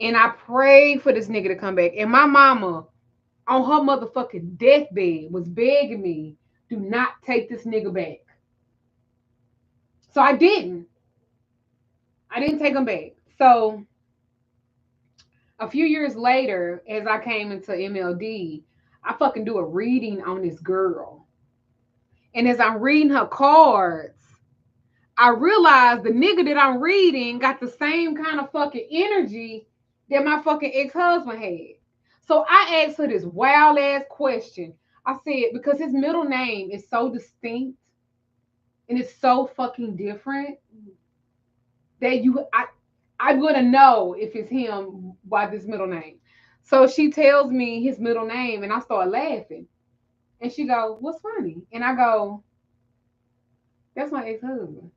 And I prayed for this nigga to come back. And my mama, on her motherfucking deathbed, was begging me, do not take this nigga back. So I didn't. I didn't take him back. So a few years later, as I came into MLD, I fucking do a reading on this girl. And as I'm reading her cards, I realized the nigga that I'm reading got the same kind of fucking energy that my fucking ex-husband had. So I asked her this wild ass question. I said, because his middle name is so distinct and it's so fucking different that I'm gonna know if it's him by this middle name. So she tells me his middle name and I start laughing. And she go, what's funny? And I go, that's my ex-husband.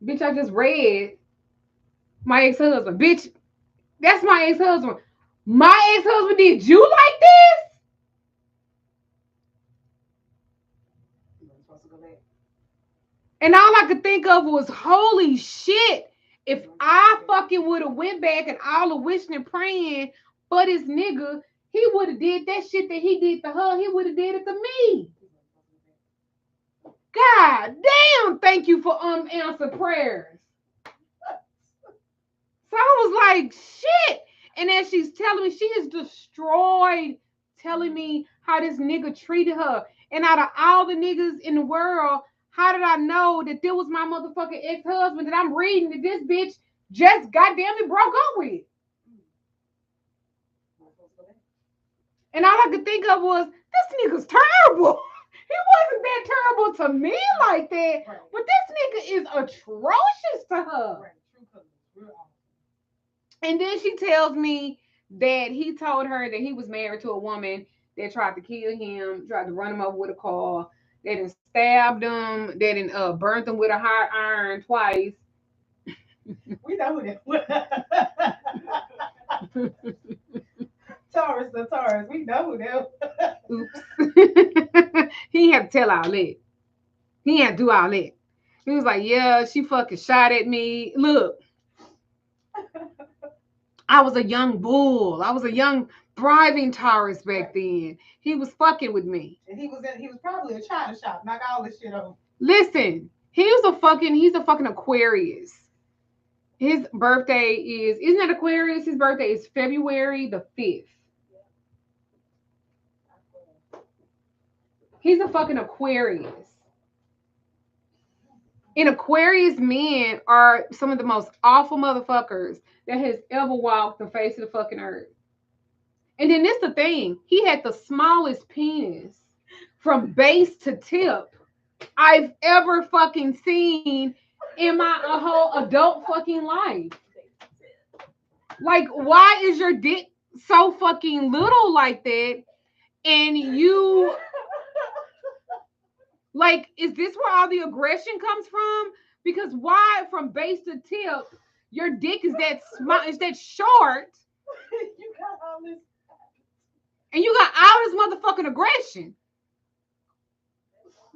Bitch, I just read my ex-husband. Bitch, that's my ex-husband. My ex-husband did you like this? And all I could think of was, holy shit. If I fucking would have went back and all the wishing and praying for this nigga, he would have did that shit that he did to her. He would have did it to me. God damn, thank you for unanswered prayers. So I was like, shit. And as she's telling me, she is destroyed, telling me how this nigga treated her. And out of all the niggas in the world, how did I know that there was my motherfucking ex-husband that I'm reading that this bitch just goddamn it broke up with? And all I could think of was, this nigga's terrible. He wasn't that terrible to me like that, but this nigga is atrocious to her. And then she tells me that he told her that he was married to a woman that tried to kill him, tried to run him over with a car, that had stabbed him, that had burnt him with a hot iron twice. We know who that was. Taurus. We know who that was. Oops. He had to tell all that. He had to do all that. He was like, yeah, she fucking shot at me. Look, I was a young bull. I was a young thriving Taurus back then. He was fucking with me. And he was probably a China shop. Knock all this shit over. Listen, he's a fucking Aquarius. His birthday isn't that Aquarius? His birthday is February the 5th. He's a fucking Aquarius. And Aquarius men are some of the most awful motherfuckers that has ever walked the face of the fucking earth. And then this the thing. He had the smallest penis from base to tip I've ever fucking seen in my whole adult fucking life. Like, why is your dick so fucking little like that? And you, like, is this where all the aggression comes from? Because why, from base to tip, your dick is that small, is that short? You got all this, and you got all this motherfucking aggression.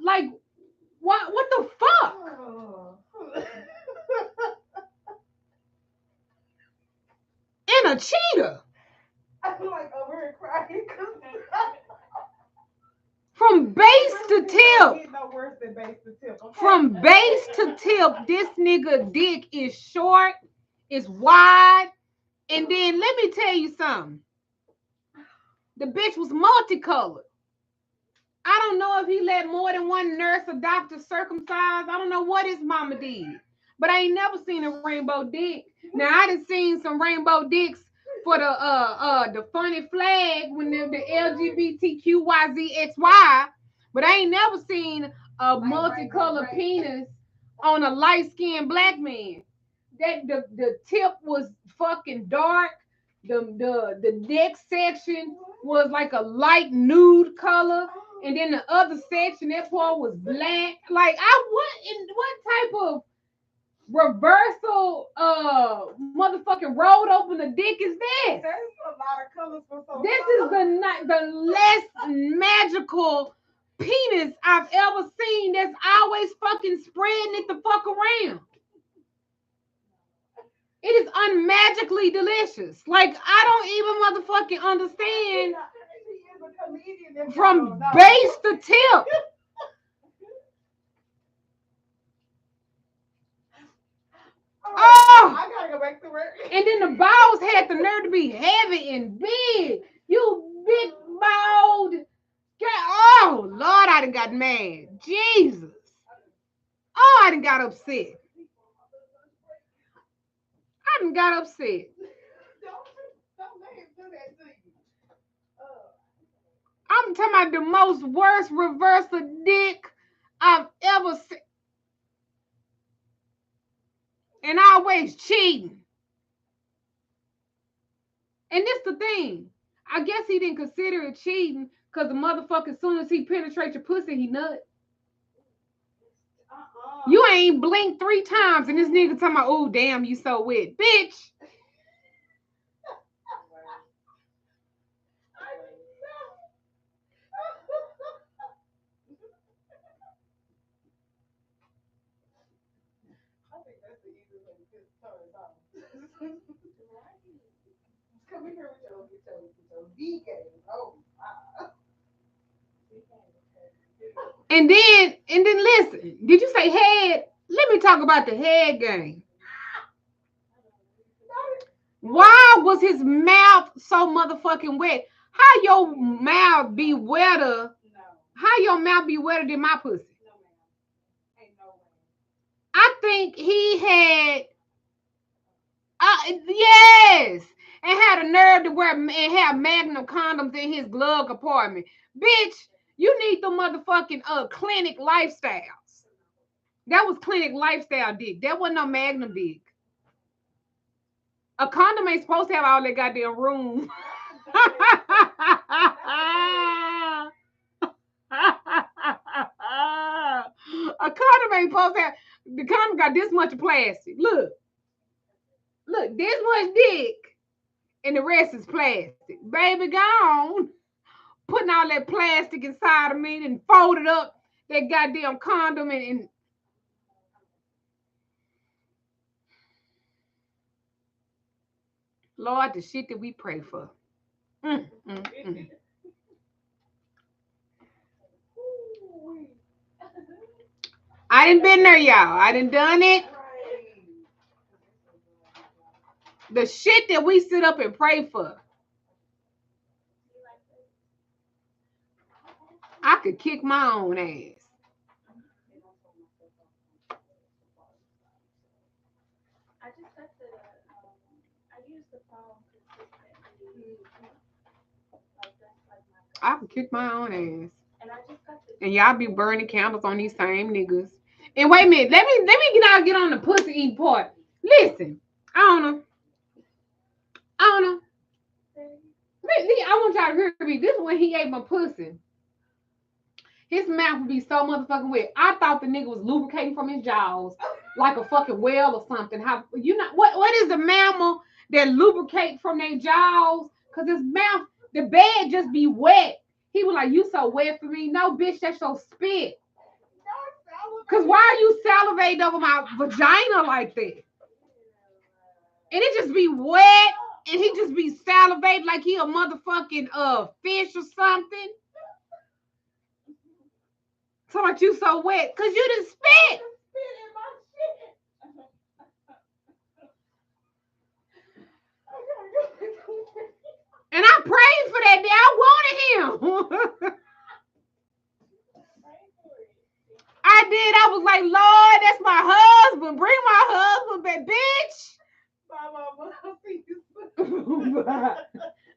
Like, what the fuck? Oh. And a cheetah. I'm like over here crying. From base to tip. No worse than base to tip. Okay? From base to tip, this nigga dick is short, is wide, and then let me tell you something. The bitch was multicolored. I don't know if he let more than one nurse or doctor circumcise. I don't know what his mama did. But I ain't never seen a rainbow dick. Now I done seen some rainbow dicks for the funny flag when the LGBTQYZXY, but I ain't never seen a multicolored penis on a light-skinned black man. That the tip was fucking dark. The neck section was like a light nude color. And then the other section, that part was black. Like, what type of reversal motherfucking rolled open the dick is this? There's a lot of colors for so This is the less magical penis I've ever seen that's always fucking spreading it the fuck around. It is magically delicious. Like, I don't even motherfucking understand from base to tip. Oh, I gotta go back to work. And then the balls had the nerve to be heavy and big. You big balled. Oh, Lord, I done got mad. Jesus. Oh, I done got upset. I done got upset. Don't let him do that to you. I'm talking about the most worst reverse of dick I've ever seen. And always cheating. And this the thing. I guess he didn't consider it cheating because the motherfucker, as soon as he penetrates your pussy, he nut. You ain't blinked 3 times and this nigga talking about, oh, damn, you so wet. Bitch. Come here with your V game. Oh, And then listen, did you say head? Let me talk about the head game. Why was his mouth so motherfucking wet? How your mouth be wetter? How your mouth be wetter than my pussy? no, ma'am. Ain't no way. I think he had, yes, and had a nerve to wear and have Magnum condoms in his glove compartment. Bitch, you need the motherfucking clinic lifestyles. That was clinic lifestyle dick. That wasn't no Magnum dick. A condom ain't supposed to have all that goddamn room. A condom ain't supposed to have. The condom got this much plastic. Look, this much dick, and the rest is plastic. Baby, gone. Putting all that plastic inside of me and folded up that goddamn condom and Lord, the shit that we pray for. Mm, mm, mm. I done been there, y'all. I done it. The shit that we sit up and pray for. I could kick my own ass. I could kick my own ass. And y'all be burning candles on these same niggas. And wait a minute, let me get on the pussy eat part. Listen, I don't know. I want y'all to hear me. This is when he ate my pussy. His mouth would be so motherfucking wet. I thought the nigga was lubricating from his jaws like a fucking whale or something. How you know what is the mammal that lubricate from their jaws? Cause his mouth, the bed just be wet. He was like, "You so wet for me." No, bitch, that's your spit. Cause why are you salivating over my vagina like that? And it just be wet, and he just be salivating like he a motherfucking fish or something. So about you so wet, cause you done spit. And I prayed for that day. I wanted him. I did. I was like, Lord, that's my husband. Bring my husband back, bitch.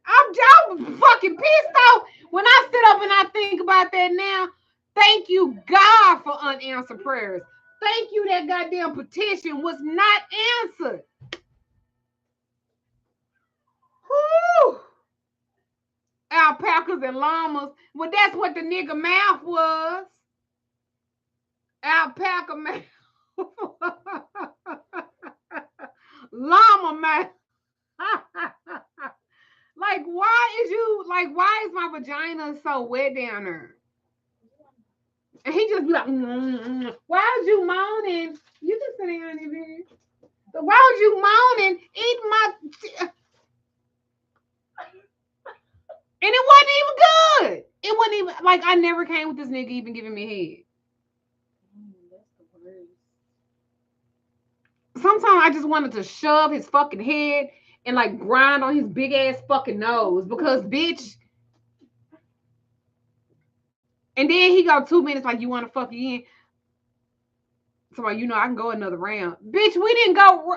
I'm fucking pissed off when I sit up and I think about that now. Thank you, God, for unanswered prayers. Thank you that goddamn petition was not answered. Whew. Alpacas and llamas. Well, that's what the nigga mouth was. Alpaca mouth. Llama mouth. Why is my vagina so wet down there? And he just be like, why was you moaning? You can sit down in here. Why was you moaning? Eating my it wasn't even good. It wasn't even like I never came with this nigga even giving me head. That's the worst. Sometimes I just wanted to shove his fucking head and like grind on his big ass fucking nose because bitch. And then he go 2 minutes like you want to fuck again. So you know I can go another round, bitch. We didn't go.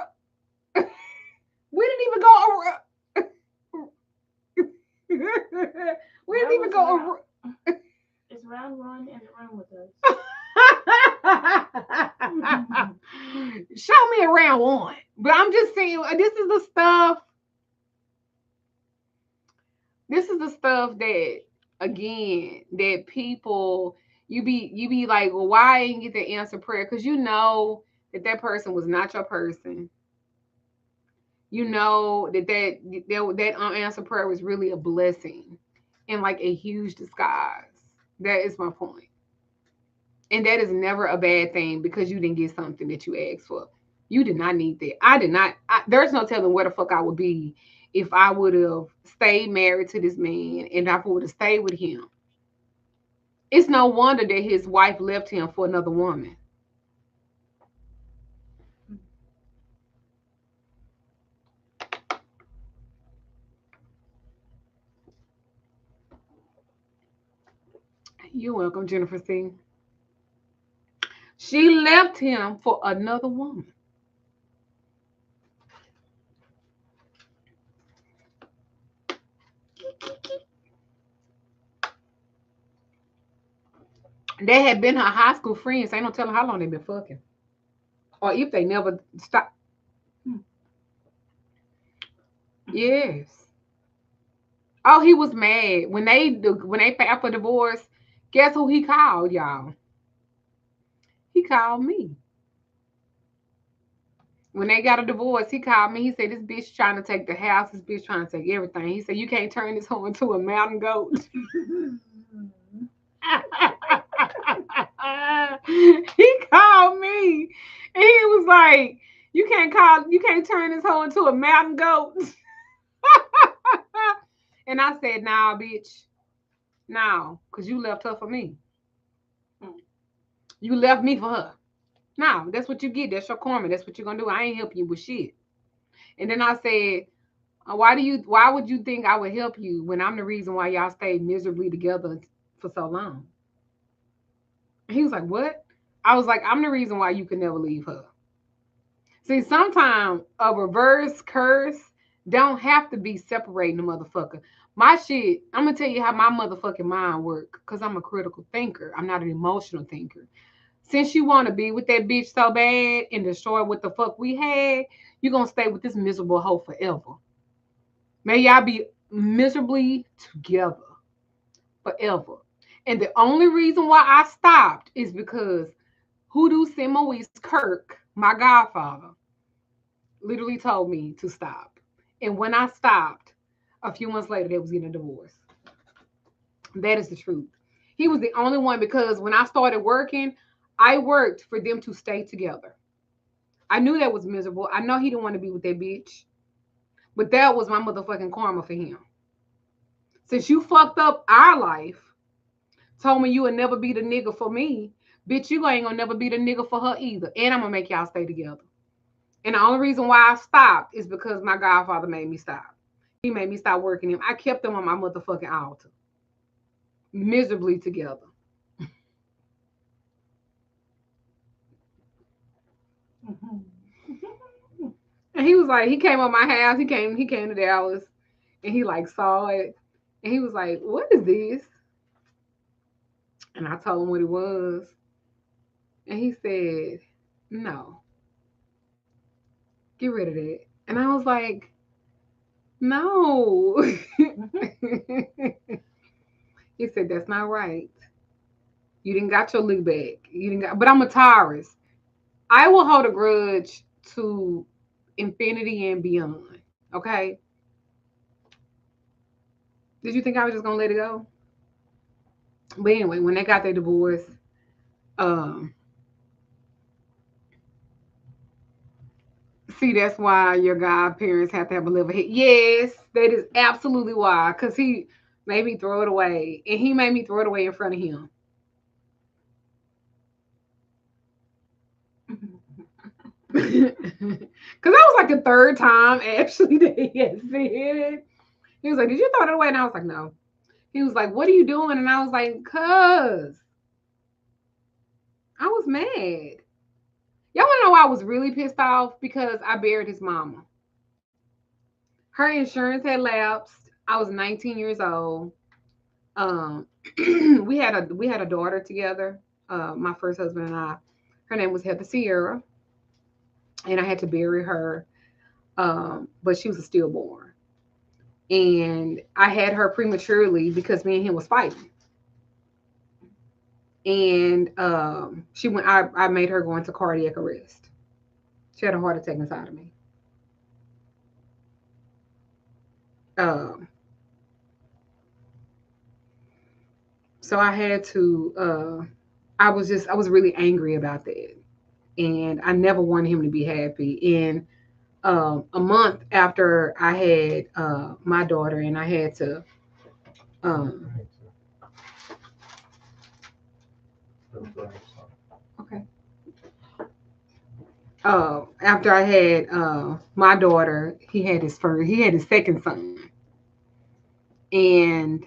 We didn't even go. We didn't That even was go. It's round one in the room with us. Show me a round one. But I'm just saying, this is the stuff. This is the stuff that, again, that people you be like, well, why I didn't get the answer prayer? Because you know that person was not your person. You know that unanswered prayer was really a blessing and like a huge disguise. That is my point. And that is never a bad thing because you didn't get something that you asked for. You did not need that. I did not. There's no telling where the fuck I would be if I would have stayed married to this man and I would have stayed with him. It's no wonder that his wife left him for another woman. You're welcome, Jennifer C. She left him for another woman. They had been her high school friends. Ain't no telling how long they been fucking. Or if they never stopped. Yes. Oh, he was mad when they filed for divorce. Guess who he called, y'all? He called me. When they got a divorce, he called me. He said, "This bitch trying to take the house. This bitch trying to take everything." He said, "You can't turn this hoe into a mountain goat." He called me, and he was like, You can't turn this hoe into a mountain goat." And I said, "Nah, bitch, no, because you left her for me. You left me for her. No, that's what you get. That's your karma. That's what you're gonna do. I ain't helping you with shit." And then I said, why would you think I would help you when I'm the reason why y'all stayed miserably together for so long?" He was like, "What?" I was like, "I'm the reason why you could never leave her." See, sometimes a reverse curse don't have to be separating the motherfucker. My shit, I'm gonna tell you how my motherfucking mind work, because I'm a critical thinker. I'm not an emotional thinker. Since you want to be with that bitch so bad and destroy what the fuck we had, you're gonna stay with this miserable hoe forever. May y'all be miserably together forever. And the only reason why I stopped is because Hoodoo Simois Kirk, my godfather, literally told me to stop. And when I stopped, a few months later, they was getting a divorce. That is the truth. He was the only one because when I started working, I worked for them to stay together. I knew that was miserable. I know he didn't want to be with that bitch, but that was my motherfucking karma for him. Since you fucked up our life, told me you would never be the nigga for me, bitch, you ain't gonna never be the nigga for her either. And I'm gonna make y'all stay together. And the only reason why I stopped is because my godfather made me stop. He made me stop working him. I kept them on my motherfucking altar. Miserably together. And he was like, he came on my house, he came to Dallas and he like saw it. And he was like, "What is this?" And I told him what it was. And he said, "No, get rid of that." And I was like, "No." He said, "That's not right. You didn't got your lick back. You didn't got, but I'm a Taurus. I will hold a grudge to infinity and beyond." Okay. Did you think I was just gonna let it go? But anyway, when they got their divorce, um, See, that's why your godparents have to have a level head. Yes, that is absolutely why. Cause he made me throw it away, and he made me throw it away in front of him. Cause that was like the third time actually that he had said it. He was like, "Did you throw it away?" And I was like, "No." He was like, "What are you doing?" And I was like, "Cause I was mad." Y'all wanna know why I was really pissed off? Because I buried his mama. Her insurance had lapsed. I was 19 years old. Um, we had a daughter together. My first husband and I. Her name was Heather Sierra, and I had to bury her. But she was a stillborn, and I had her prematurely because me and him was fighting. And she went. I made her go into cardiac arrest. She had a heart attack inside of me. Um, so I had to. I was really angry about that, and I never wanted him to be happy. And a month after I had my daughter, and I had to. Um, okay. After I had my daughter, he had his second son, and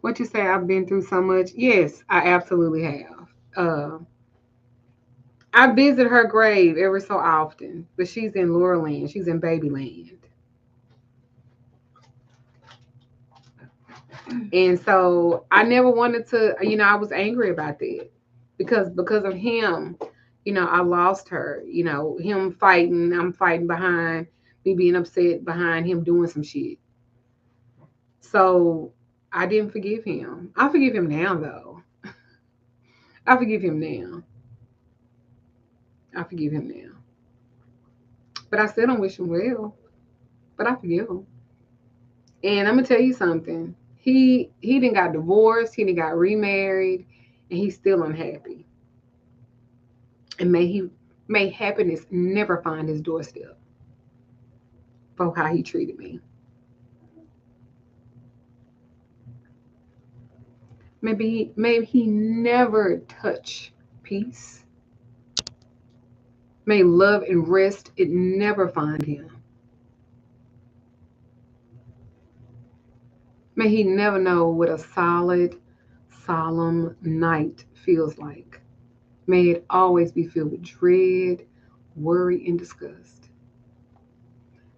what you say? I've been through so much. Yes, I absolutely have. I visit her grave ever so often, but she's in Laurelland. She's in Babyland. And so I never wanted to, I was angry about that because of him, I lost her. Him fighting, I'm fighting behind me being upset behind him doing some shit. So I didn't forgive him. I forgive him now though. I forgive him now. I forgive him now. But I still don't wish him well. But I forgive him. And I'm gonna tell you something. He didn't got divorced. He didn't got remarried, and he's still unhappy. And may happiness never find his doorstep for how he treated me. Maybe he never touch peace. May love and rest it never find him. May he never know what a solid, solemn night feels like. May it always be filled with dread, worry, and disgust.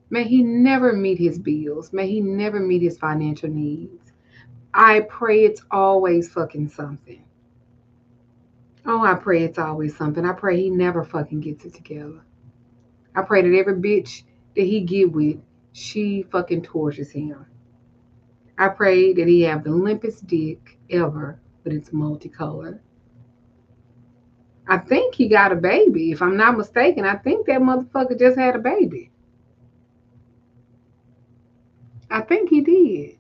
May he never meet his bills. May he never meet his financial needs. I pray it's always fucking something. Oh, I pray it's always something. I pray he never fucking gets it together. I pray that every bitch that he get with, she fucking tortures him. I pray that he have the limpest dick ever, but it's multicolored. I think he got a baby. If I'm not mistaken, I think that motherfucker just had a baby. I think he did.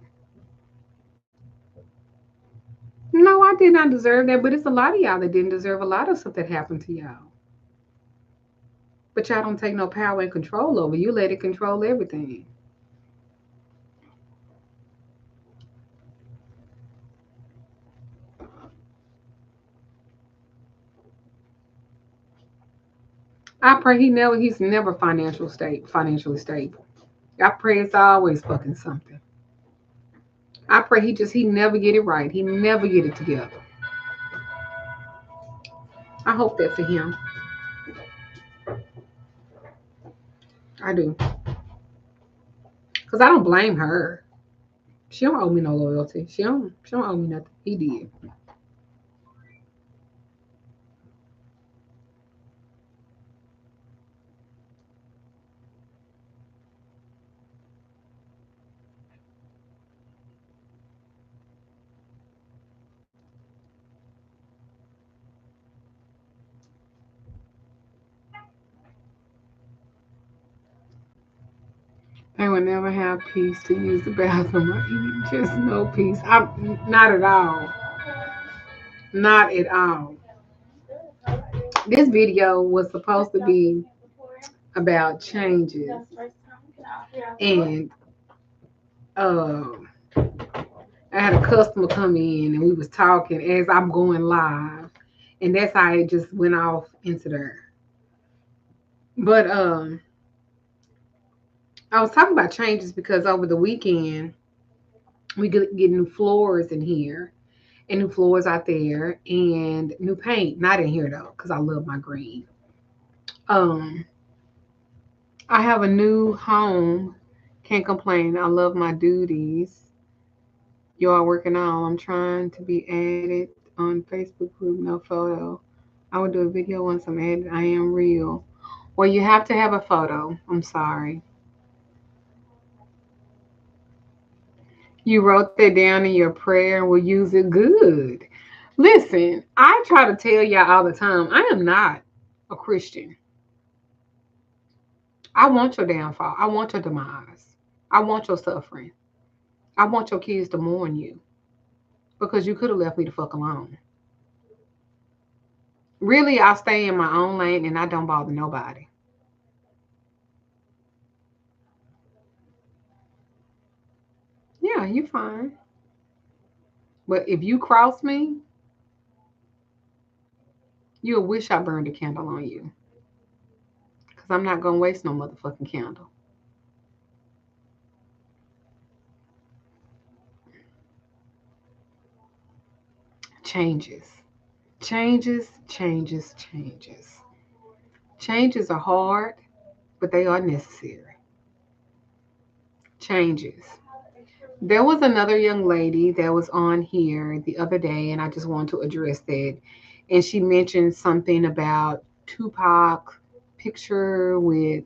No, I did not deserve that, but it's a lot of y'all that didn't deserve a lot of stuff that happened to y'all. But y'all don't take no power and control over. You let it control everything. I pray he's never financially stable. I pray it's always fucking something. I pray he never get it right. He never get it together. I hope that for him. I do. Cause I don't blame her. She don't owe me no loyalty. She don't owe me nothing. He did. I would never have peace to use the bathroom or eat. Just no peace. I'm not at all. Not at all. This video was supposed to be about changes, and um I had a customer come in and we was talking as I'm going live, and that's how it just went off into there. But I was talking about changes because over the weekend we get new floors in here and new floors out there and new paint. Not in here though, because I love my green. Um, I have a new home. Can't complain. I love my duties. You are working on. I'm trying to be added on Facebook group. No photo. I will do a video once I'm added. I am real. Well, you have to have a photo. I'm sorry. You wrote that down in your prayer and will use it good. Listen, I try to tell y'all all the time, I am not a Christian. I want your downfall. I want your demise. I want your suffering. I want your kids to mourn you because you could have left me the fuck alone. Really, I stay in my own lane and I don't bother nobody. Yeah, you fine. But if you cross me, you'll wish I burned a candle on you. Because I'm not going to waste no motherfucking candle. Changes. Changes. Changes are hard, but they are necessary. Changes. There was another young lady that was on here the other day, and I just want to address that. And she mentioned something about Tupac picture with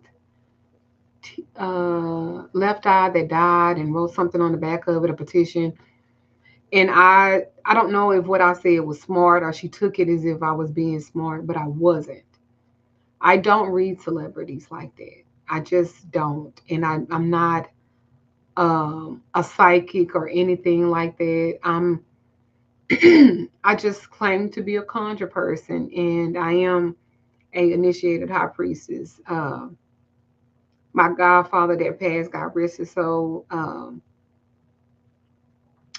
left eye that died and wrote something on the back of it, a petition. And I don't know if what I said was smart or she took it as if I was being smart, but I wasn't. I don't read celebrities like that. I just don't. And I'm not a psychic or anything like that. I just claim to be a conjure person, and I am a initiated high priestess. My godfather that passed, God rest his soul,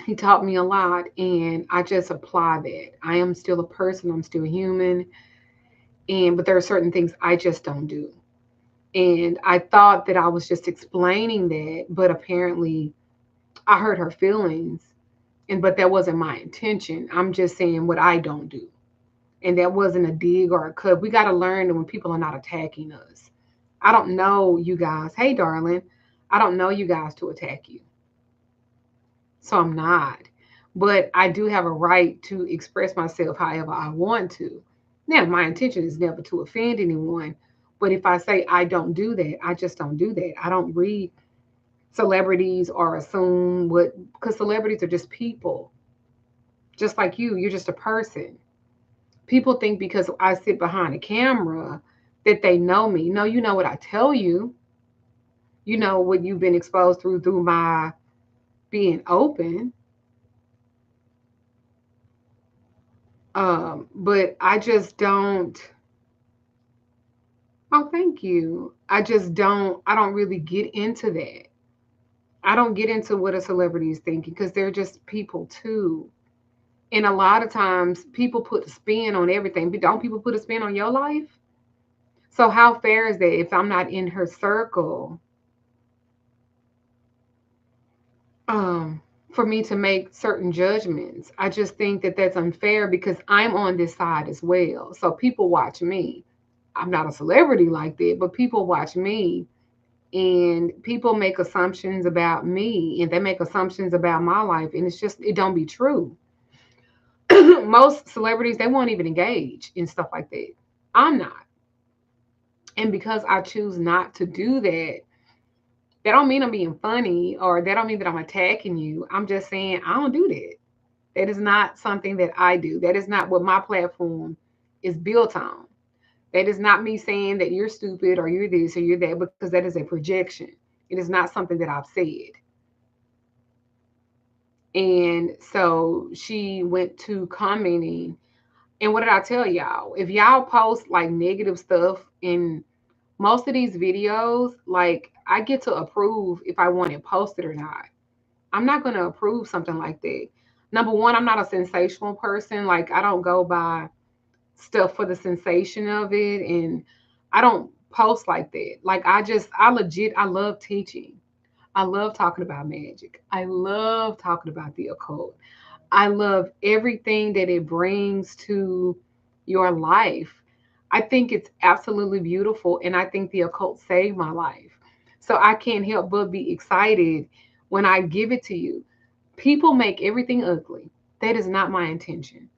he taught me a lot, and I just apply that. I am still a person. I'm still human, and but there are certain things I just don't do. And I thought that I was just explaining that, but apparently I hurt her feelings, and but that wasn't my intention. I'm just saying what I don't do. And that wasn't a dig or a cut. We got to learn that when people are not attacking us. I don't know you guys. Hey, darling, I don't know you guys to attack you. So I'm not. But I do have a right to express myself however I want to. Now, my intention is never to offend anyone. But if I say I don't do that, I just don't do that. I don't read celebrities or assume what, because celebrities are just people, just like you. You're just a person. People think because I sit behind a camera that they know me. No, you know what I tell you. You know what you've been exposed through my being open. But I just don't. Oh, thank you. I just don't. I don't really get into that. I don't get into what a celebrity is thinking because they're just people too. And a lot of times people put a spin on everything. But don't people put a spin on your life? So how fair is that if I'm not in her circle? For me to make certain judgments. I just think that that's unfair because I'm on this side as well. So people watch me. I'm not a celebrity like that, but people watch me and people make assumptions about me and they make assumptions about my life and it's just it don't be true. Most celebrities they won't even engage in stuff like that. I'm not. And because I choose not to do that, that don't mean I'm being funny or that don't mean that I'm attacking you. I'm just saying I don't do that. That is not something that I do. That is not what my platform is built on. That is not me saying that you're stupid or you're this or you're that because that is a projection. It is not something that I've said. And so she went to commenting. And what did I tell y'all? If y'all post like negative stuff in most of these videos, like I get to approve if I want it posted or not. I'm not going to approve something like that. Number one, I'm not a sensational person. Like I don't go by stuff for the sensation of it, and I don't post like that. Like I love teaching. I love talking about magic. I love talking about the occult. I love everything that it brings to your life. I think it's absolutely beautiful, and I think the occult saved my life. So I can't help but be excited when I give it to you. People make everything ugly. That is not my intention.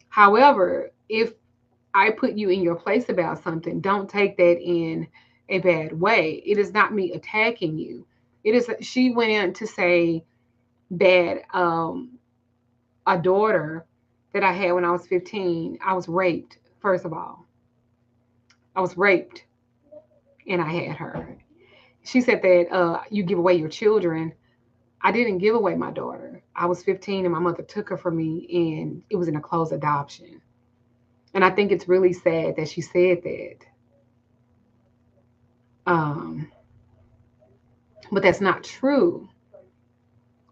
However, if I put you in your place about something, don't take that in a bad way. It is not me attacking you. It is she went in to say that a daughter that I had when I was 15, I was raped. First of all, I was raped and I had her. She said that you give away your children. I didn't give away my daughter. I was 15 and my mother took her from me, and it was in a closed adoption. And I think it's really sad that she said that. Um, but that's not true.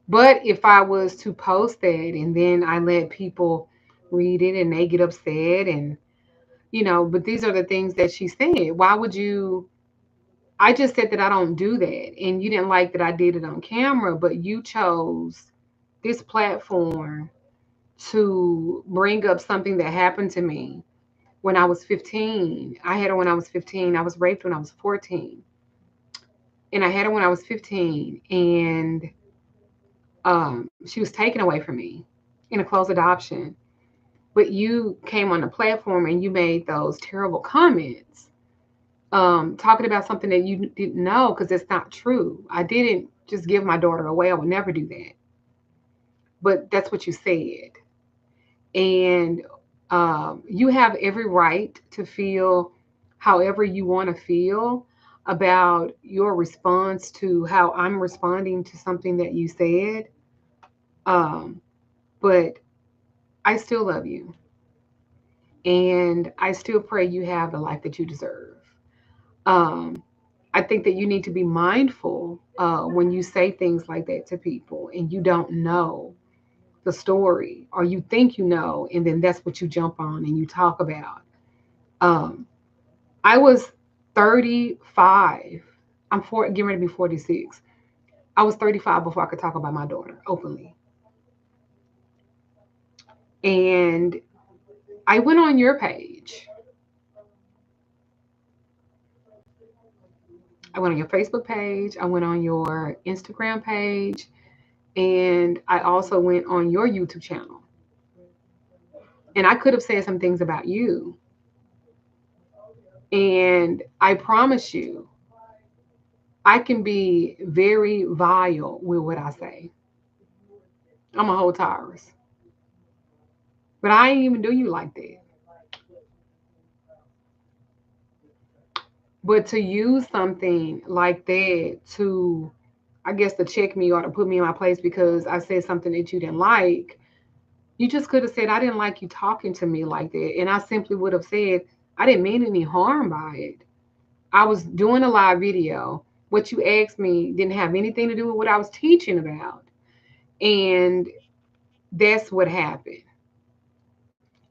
But if I was to post that and then I let people read it and they get upset, and but these are the things that she said. Why would you? I just said that I don't do that. And you didn't like that I did it on camera, but you chose this platform to bring up something that happened to me when I was 15. I had her when I was 15. I was raped when I was 14. And I had her when I was 15. And she was taken away from me in a closed adoption. But you came on the platform and you made those terrible comments, talking about something that you didn't know, because it's not true. I didn't just give my daughter away. I would never do that. But that's what you said. And you have every right to feel however you want to feel about your response to how I'm responding to something that you said. Um, but I still love you. And I still pray you have the life that you deserve. Um, I think that you need to be mindful when you say things like that to people and you don't know the story, or you think you know, and then that's what you jump on and you talk about. Um, I was 35. Getting ready to be 46. I was 35 before I could talk about my daughter openly. And I went on your page. I went on your Facebook page. I went on your Instagram page. And I also went on your YouTube channel. And I could have said some things about you. And I promise you, I can be very vile with what I say. I'm a whole Taurus. But I ain't even do you like that. But to use something like that to, I guess, to check me or to put me in my place because I said something that you didn't like, you just could have said, I didn't like you talking to me like that. And I simply would have said, I didn't mean any harm by it. I was doing a live video. What you asked me didn't have anything to do with what I was teaching about. And that's what happened.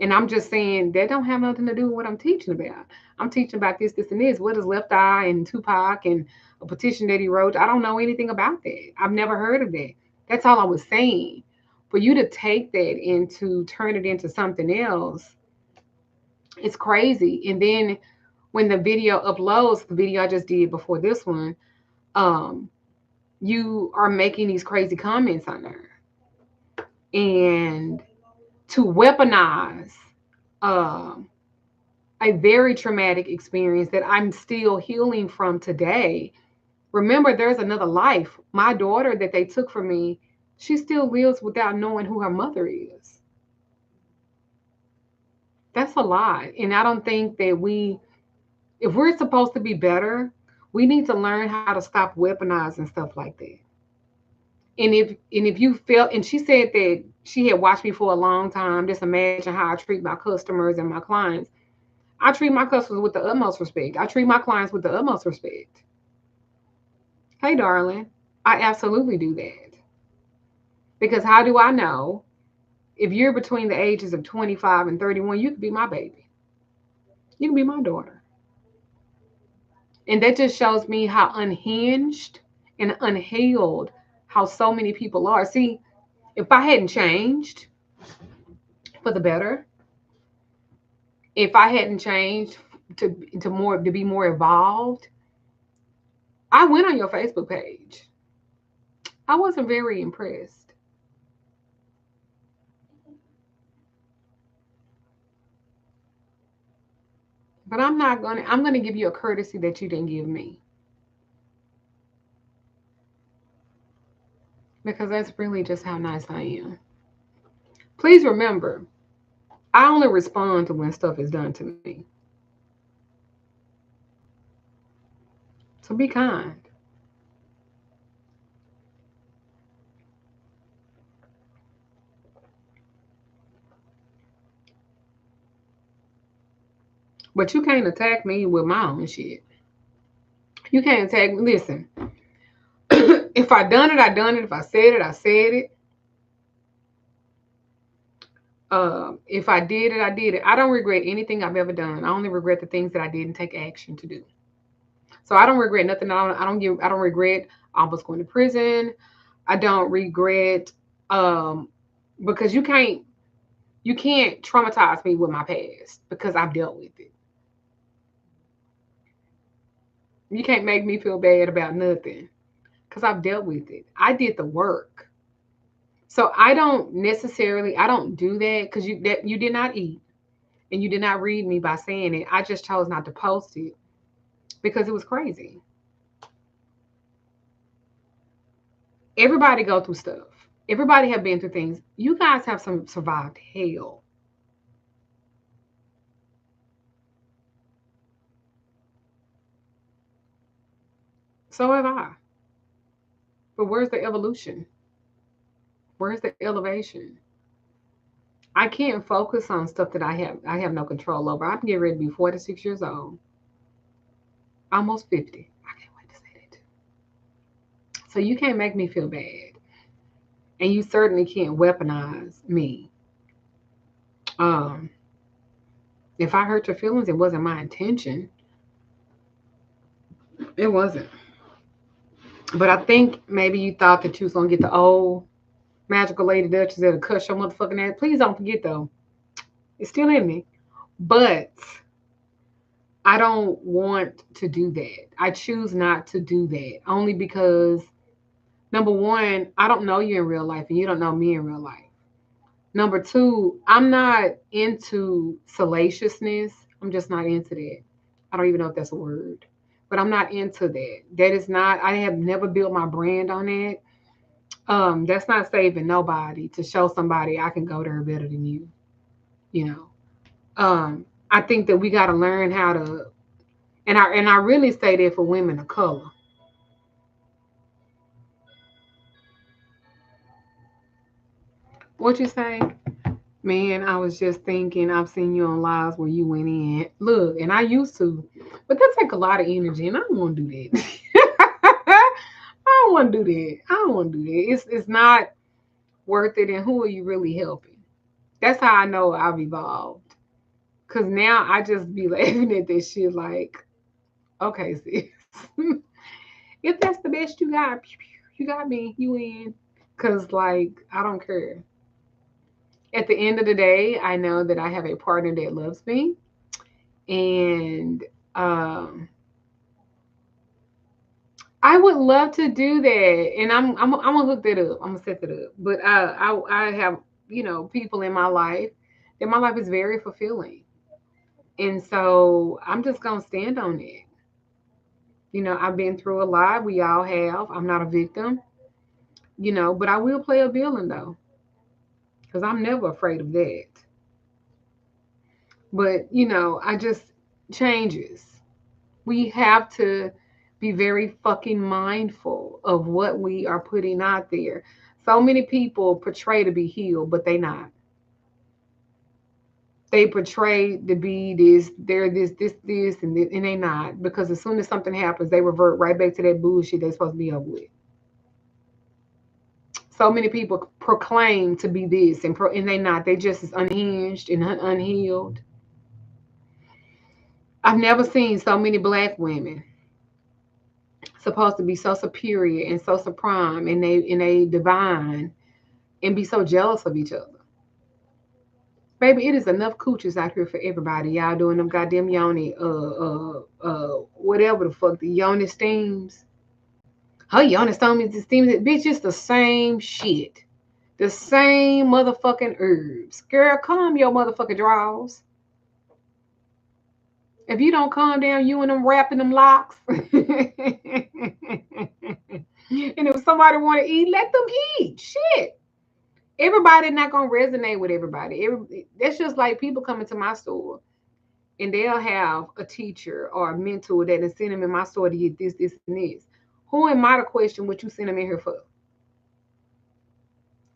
And I'm just saying that don't have nothing to do with what I'm teaching about. I'm teaching about this, this, and this. What is Left Eye and Tupac and a petition that he wrote? I don't know anything about that. I've never heard of that. That's all I was saying. For you to take that and to turn it into something else, it's crazy. And then when the video uploads, the video I just did before this one, um, you are making these crazy comments on there. And to weaponize um a very traumatic experience that I'm still healing from today. Remember, there's another life. My daughter that they took from me, she still lives without knowing who her mother is. That's a lot. And I don't think that if we're supposed to be better, we need to learn how to stop weaponizing stuff like that. And if you felt, and she said that she had watched me for a long time, just imagine how I treat my customers and my clients. I treat my customers with the utmost respect. I treat my clients with the utmost respect. Hey, darling, I absolutely do that. Because how do I know if you're between the ages of 25 and 31, you could be my baby? You can be my daughter. And that just shows me how unhinged and unhealed how so many people are. See, if I hadn't changed for the better, if I hadn't changed to be more evolved, I went on your Facebook page. I wasn't very impressed. But I'm gonna give you a courtesy that you didn't give me. Because that's really just how nice I am. Please remember, I only respond to when stuff is done to me. So be kind. But you can't attack me with my own shit. You can't attack me. Listen, if I done it, I done it. If I said it, I said it. If I did it, I did it. I don't regret anything I've ever done. I only regret the things that I didn't take action to do. So I don't regret nothing. I don't regret almost going to prison. I don't regret um because you can't traumatize me with my past because I've dealt with it. You can't make me feel bad about nothing because I've dealt with it. I did the work. So I don't do that because you did not eat and you did not read me by saying it. I just chose not to post it because it was crazy. Everybody go through stuff. Everybody have been through things. You guys have some survived hell. So have I. But where's the evolution? Where's the elevation? I can't focus on stuff that I have no control over. I'm getting ready to be 46 years old. Almost 50. I can't wait to say that too. So you can't make me feel bad. And you certainly can't weaponize me. Um, if I hurt your feelings, it wasn't my intention. It wasn't. But I think maybe you thought that you was gonna get the old magical lady Duchess that'll cuss your motherfucking ass. Please don't forget though. It's still in me. But I don't want to do that. I choose not to do that only because number one, I don't know you in real life and you don't know me in real life. Number two, I'm not into salaciousness. I'm just not into that. I don't even know if that's a word, but I'm not into that. That is not, I have never built my brand on that. That's not saving nobody to show somebody I can go there better than you, you know. I think that we got to learn how to, and I really say that for women of color. What you say? Man, I was just thinking, I've seen you on lives where you went in. Look, and I used to, but that take a lot of energy, and I don't want to do that. I don't want to do that. I don't want to do that. It's not worth it. And who are you really helping? That's how I know I've evolved. Cause now I just be laughing at this shit like, okay, sis. If that's the best you got, you got me. You in. Cause like I don't care. At the end of the day, I know that I have a partner that loves me, and um, I would love to do that. And I'm gonna hook that up. I'm gonna set that up. But I have people in my life that my life is very fulfilling, and so I'm just gonna stand on it. I've been through a lot. We all have. I'm not a victim, but I will play a villain though, because I'm never afraid of that. But I just changes. We have to. Be very fucking mindful of what we are putting out there. So many people portray to be healed, but they not. They portray to be this, they're this, and they not. Because as soon as something happens, they revert right back to that bullshit they're supposed to be over with. So many people proclaim to be this, and they not. They just as unhinged and unhealed. I've never seen so many black women supposed to be so superior and so supreme, and they divine, and be so jealous of each other. Baby, it is enough cooches out here for everybody. Y'all doing them goddamn yoni, whatever the fuck, the yoni steams. Her yoni steams, bitch, it's the same shit. The same motherfucking herbs. Girl, calm your motherfucking draws. If you don't calm down, you and them wrapping them locks. And if somebody want to eat, let them eat. Shit. Everybody not gonna resonate with everybody. That's just like people coming to my store and they'll have a teacher or a mentor that is sending them in my store to get this, and this. Who am I to question what you send them in here for?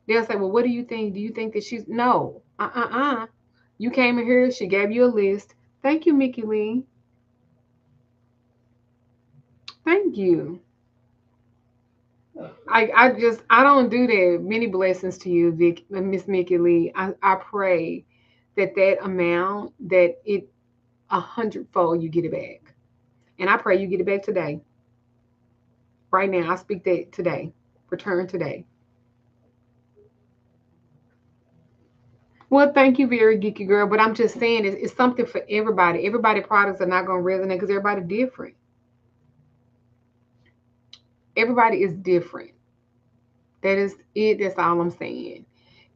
They'll say, well, what do you think? Do you think that she's no? You came in here, she gave you a list. Thank you, Mickey Lee. Thank you. I don't do that. Many blessings to you, Vic, Miss Mickey Lee. I pray that amount, that it 100-fold you get it back. And I pray you get it back today. Right now, I speak that today. Return today. Well, thank you, very geeky girl. But I'm just saying, it's something for everybody. Everybody products are not going to resonate because everybody different. Everybody is different. That is it. That's all I'm saying.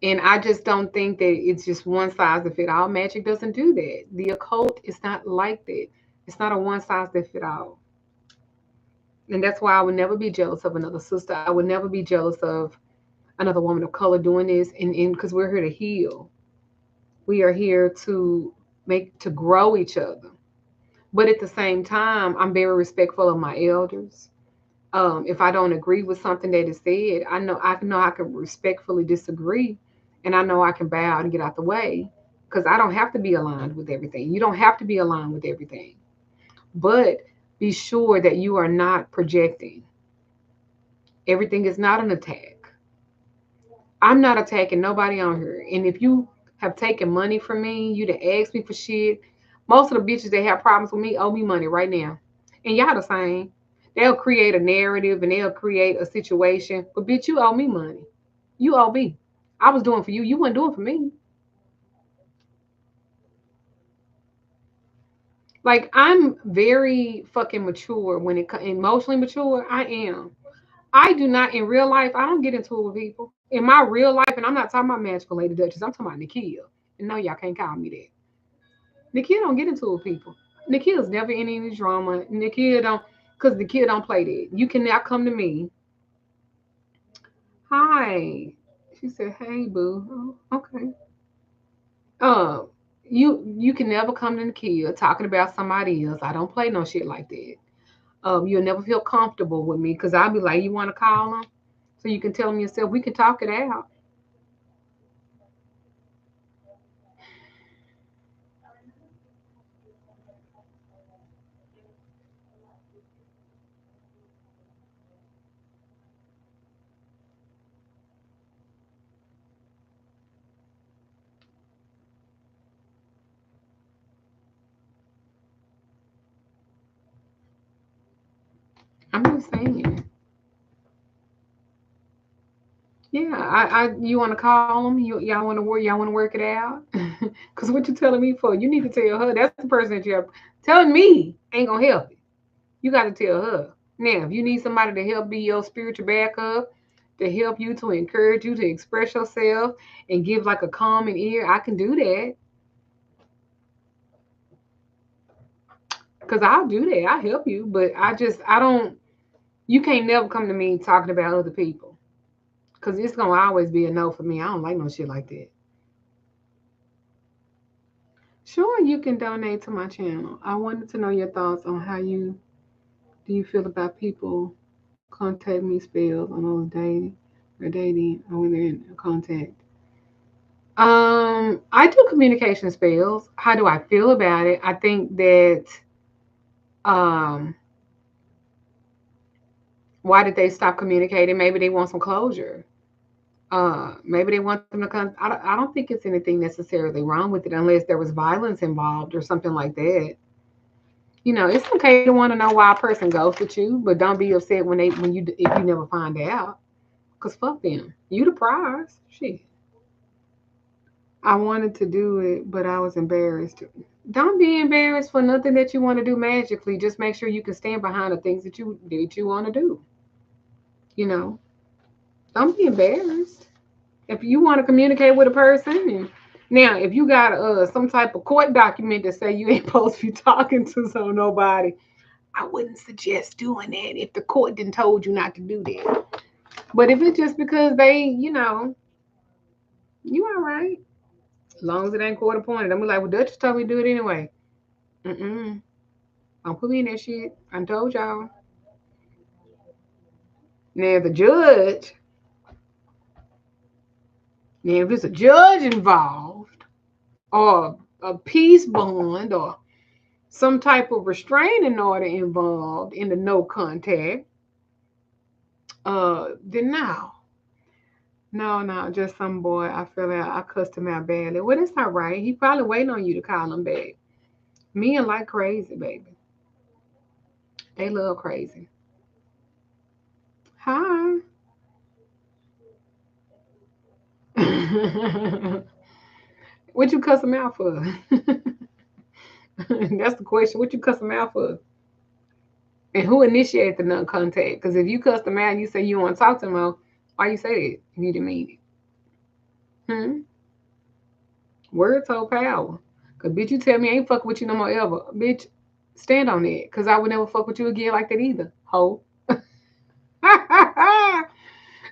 And I just don't think that it's just one size that fit all. Magic doesn't do that. The occult is not like that. It's not a one size that fit all. And that's why I would never be jealous of another sister. I would never be jealous of another woman of color doing this. And because we're here to heal, we are here to grow each other. But at the same time, I'm very respectful of my elders. If I don't agree with something that is said, I know I can respectfully disagree, and I know I can bow and get out the way because I don't have to be aligned with everything. You don't have to be aligned with everything, but be sure that you are not projecting. Everything is not an attack. I'm not attacking nobody on here, and if you have taken money from me, you to ask me for shit. Most of the bitches that have problems with me owe me money right now, and y'all the same. They'll create a narrative and they'll create a situation. But bitch, you owe me money. You owe me. I was doing for you. You weren't doing for me. Like I'm very fucking mature when it comes emotionally mature. I am. I do not in real life. I don't get into it with people in my real life, and I'm not talking about Magickal Lady Duchess. I'm talking about Nikia. And no, y'all can't call me that. Nikia don't get into it with people. Nikia's never in any drama. Nikia don't, cause Nikia don't play that. You can now come to me. Hi. She said, "Hey, boo." Oh, okay. Um, you can never come to the kid talking about somebody else. I don't play no shit like that. You'll never feel comfortable with me because I'll be like, you want to call them, so you can tell them yourself. We can talk it out. I'm just saying. Yeah, you want to call them? Y'all want to work it out? Because what you telling me for? You need to tell her. That's the person that you're telling me ain't gonna help you. You got to tell her. Now, if you need somebody to help be your spiritual backup, to help you, to encourage you to express yourself and give like a calming ear, I can do that. Because I'll do that. I help you. But I don't, you can't never come to me talking about other people. Because it's going to always be a no for me. I don't like no shit like that. Sure, you can donate to my channel. I wanted to know your thoughts on how you do you feel about people contact me spells on all dating or when they're in contact? I do communication spells. How do I feel about it? I think that um why did they stop communicating? Maybe they want some closure. Maybe they want them to come. I don't think it's anything necessarily wrong with it unless there was violence involved or something like that. It's okay to want to know why a person ghosted you, but don't be upset when you if you never find out. Cause fuck them. You the prize. Shit. I wanted to do it, but I was embarrassed. Don't be embarrassed for nothing that you want to do magically. Just make sure you can stand behind the things that you want to do. You know, don't be embarrassed. If you want to communicate with a person, and now if you got some type of court document that say you ain't supposed to be talking to nobody, I wouldn't suggest doing that if the court didn't told you not to do that. But if it's just because you all right. As long as it ain't court appointed. I'm like, well, Duchess told me to do it anyway. Mm-mm. Don't put me in that shit. I told y'all. Now, the judge, now if it's a judge involved, or a peace bond, or some type of restraining order involved in the no contact, then no. No, no, just some boy. I feel like I cussed him out badly. Well, that's not right. He probably waiting on you to call him back. Men like crazy, baby. They love crazy. Hi. What you cuss him out for? That's the question. What you cuss him out for? And who initiated the non contact? Because if you cuss him out and you say you want to talk to him, well, why you say that if you didn't mean it? Words hold power. Because, bitch, you tell me I ain't fucking with you no more ever. Bitch, stand on that. Because I would never fuck with you again like that either. Ho.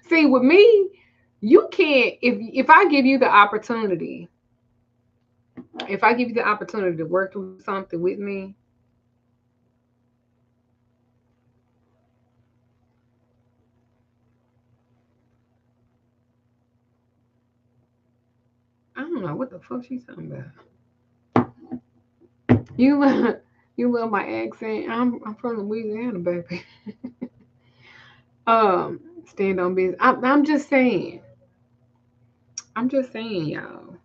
See, with me, you can't, if I give you the opportunity, if I give you the opportunity to work through something with me, I don't know what the fuck she's talking about. You love, you love my accent. I'm from Louisiana, baby. Um, stand on business. I'm just saying. I'm just saying, y'all.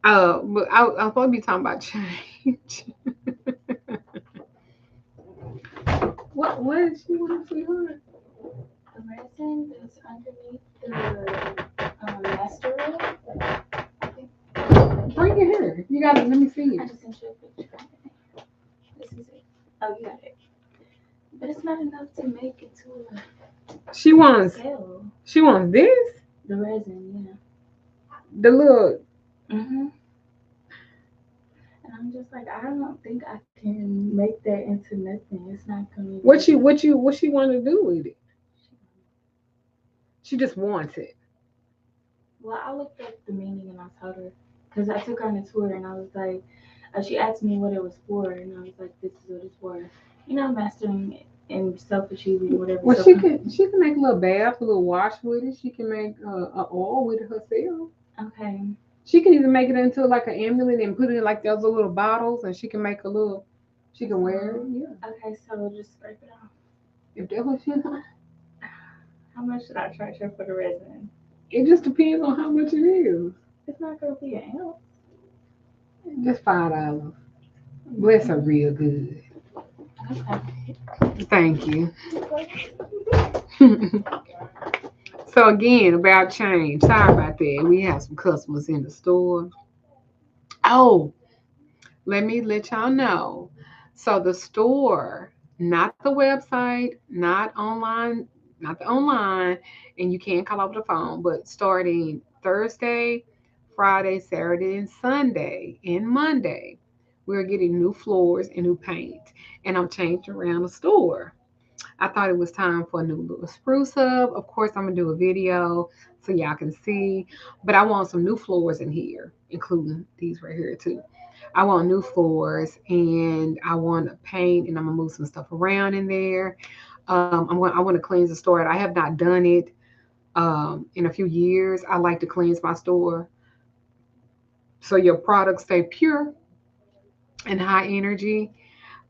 But I'll probably be talking about change. What did she want to hear? The resin that's underneath the master room. Bring it here. You got it. Let me see I it. just sent you a picture. This is it. Oh, you got it. But it's not enough to make it to She a wants. scale. She wants this. The resin, yeah. The little. And I'm just like, I don't think I can make that into nothing. It's not gonna be. What she want to do with it? She just wants it. Well, I looked up the meaning and I told her because I took her on a tour and I was like, she asked me what it was for and I was like, this is what it's for. Mastering and self achieving, whatever. Well, she can make a little bath, a little wash with it. She can make a oil with it herself. Okay. She can even make it into like an amulet and put it in like those little bottles, and she can make a little. She can wear it. Yeah. Okay, so we'll just scrape it off. If that was you know, How much should I charge her for the resin? it just depends on how much it is. It's not gonna be an ounce. Just $5. Bless her real good. Okay. Thank you. So again, about change. Sorry about that. We have some customers in the store. Oh, let me let y'all know. So the store, not the website, not the online, and you can't call over the phone, but starting Thursday, Friday, Saturday, and Sunday, and Monday, we're getting new floors and new paint. And I'm changing around the store. I thought it was time for a new little spruce up. Of course, I'm gonna do a video so y'all can see, but I want some new floors in here, including these right here too. I want new floors, and I want to paint, and I'm gonna move some stuff around in there. I want to cleanse the store. I have not done it in a few years. I like to cleanse my store so your products stay pure and high energy.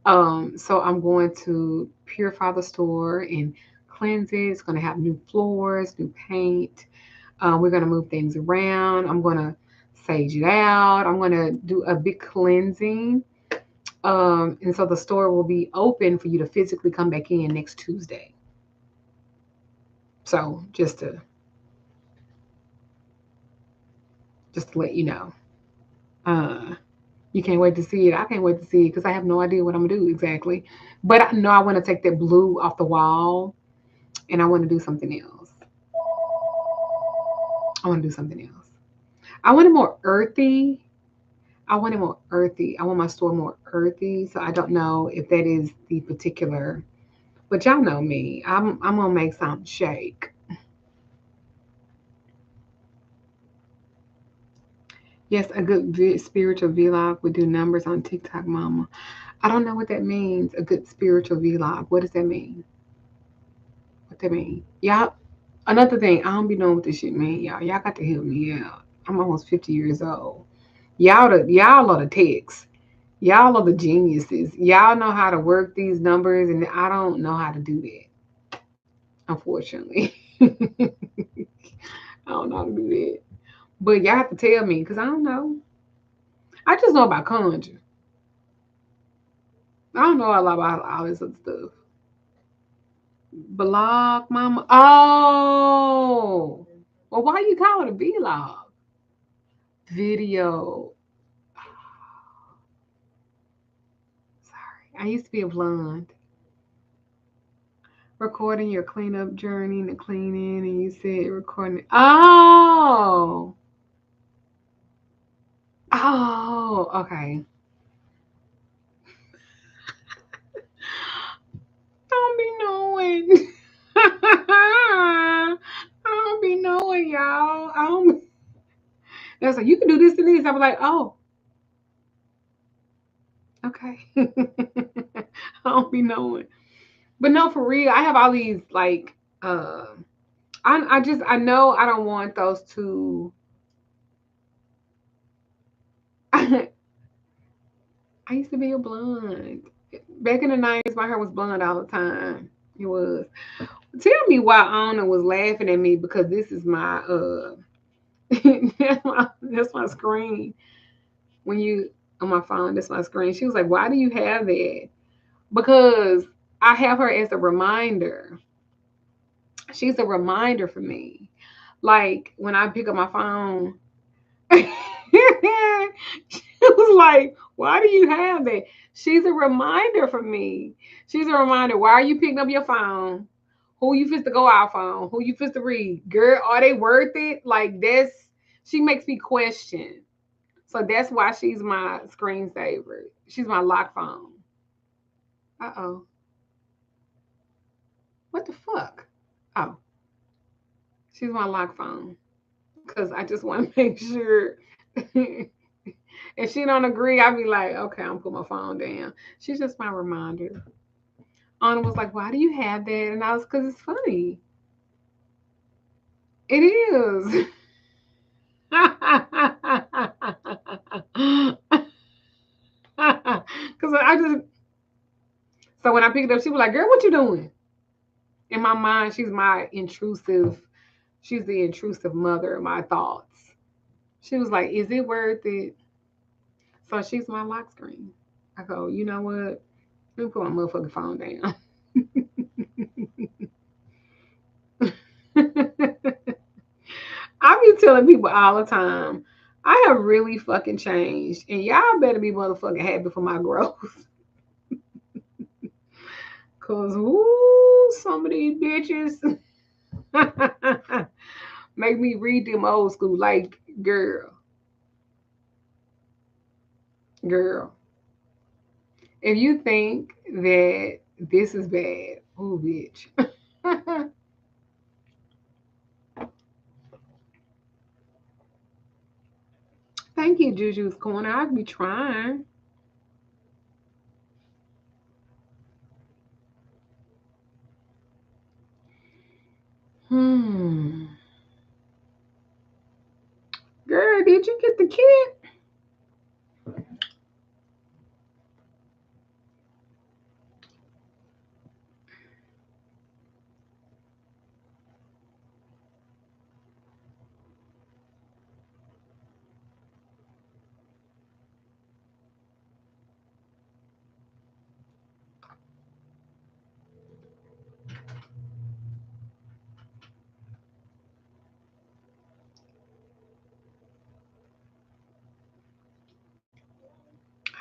So I'm going to purify the store and cleanse it. It's going to have new floors, new paint. We're going to move things around. I'm going to sage it out. I'm going to do a big cleansing. And so the store will be open for you to physically come back in next Tuesday. So just to let you know. Uh, you can't wait to see it. I can't wait to see it because I have no idea what I'm gonna do exactly. But I know I want to take that blue off the wall and I want to do something else. I want to do something else. I want it more earthy. I want it more earthy. I want my store more earthy. So I don't know if that is the particular, but y'all know me. I'm gonna make something shake. Yes, a good spiritual vlog would do numbers on TikTok, Mama. I don't know what that means. A good spiritual vlog. What does that mean? What that mean? Y'all. Another thing, I don't be knowing what this shit mean, y'all. Y'all got to help me out. I'm almost 50 years old. Y'all are the techs. Y'all are the geniuses. Y'all know how to work these numbers, and I don't know how to do that. Unfortunately, I don't know how to do that. But y'all have to tell me because I don't know. I just know about conjure. I don't know a lot about all this other stuff. Blog, mama. Oh, well, why you call it a vlog? Video. Sorry, I used to be a blonde. Recording your cleanup journey and the cleaning, and you said recording. Oh, oh, okay. Don't be knowing. I don't be knowing, y'all. I don't. That's like you can do this and this. I was like, oh, okay. I don't be knowing. But no, for real, I have all these like. Uh, I know I don't want those to. I used to be a blonde. Back in the 90s, my hair was blonde all the time. It was. Tell me why Anna was laughing at me because this is my that's my screen. When you on my phone, that's my screen. She was like, "Why do you have that?" Because I have her as a reminder. She's a reminder for me. Like when I pick up my phone, she was like, "Why do you have that?" She's a reminder for me. She's a reminder. Why are you picking up your phone? Who you fit to go out on? Who you fit to read? Girl, are they worth it? Like that's she makes me question. So that's why she's my screensaver. She's my lock phone. Uh-oh. What the fuck? Oh, she's my lock phone. Cause I just want to make sure. If she don't agree, I'd be like, okay, I'm put my phone down. She's just my reminder. Anna was like, why do you have that? And I was, cause it's funny. It is. Cause I just so when I picked it up, she was like, girl, what you doing? In my mind, she's the intrusive mother of my thoughts. She was like, is it worth it? So she's my lock screen. I go, you know what? Let me put my motherfucking phone down. I be telling people all the time, I have really fucking changed. And y'all better be motherfucking happy for my growth. Cause woo, some of these bitches make me read them old school like girl, girl. If you think that this is bad, oh bitch. Thank you. get Juju's corner. I'd be trying. Hmm. Girl, did you get the kit?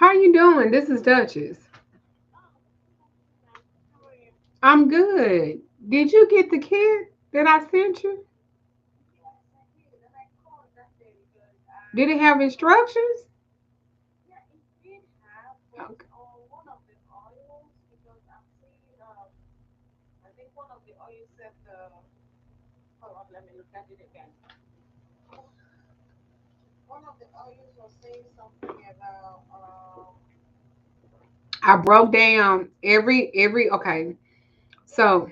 How you doing? This is Duchess. I'm good. Did you get the kit that I sent you? Did it have instructions? Okay. I broke down every okay. So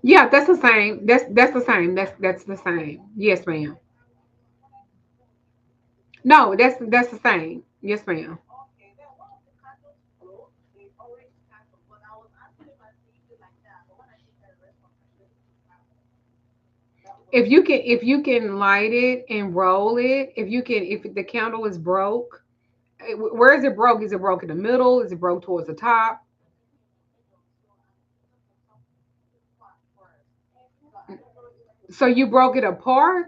yeah, that's the same. That's the same. That's the same. Yes, ma'am. No, that's the same. Yes, ma'am. If you can light it and roll it, if the candle is broke, where is it broke? Is it broke in the middle? Is it broke towards the top? So you broke it apart?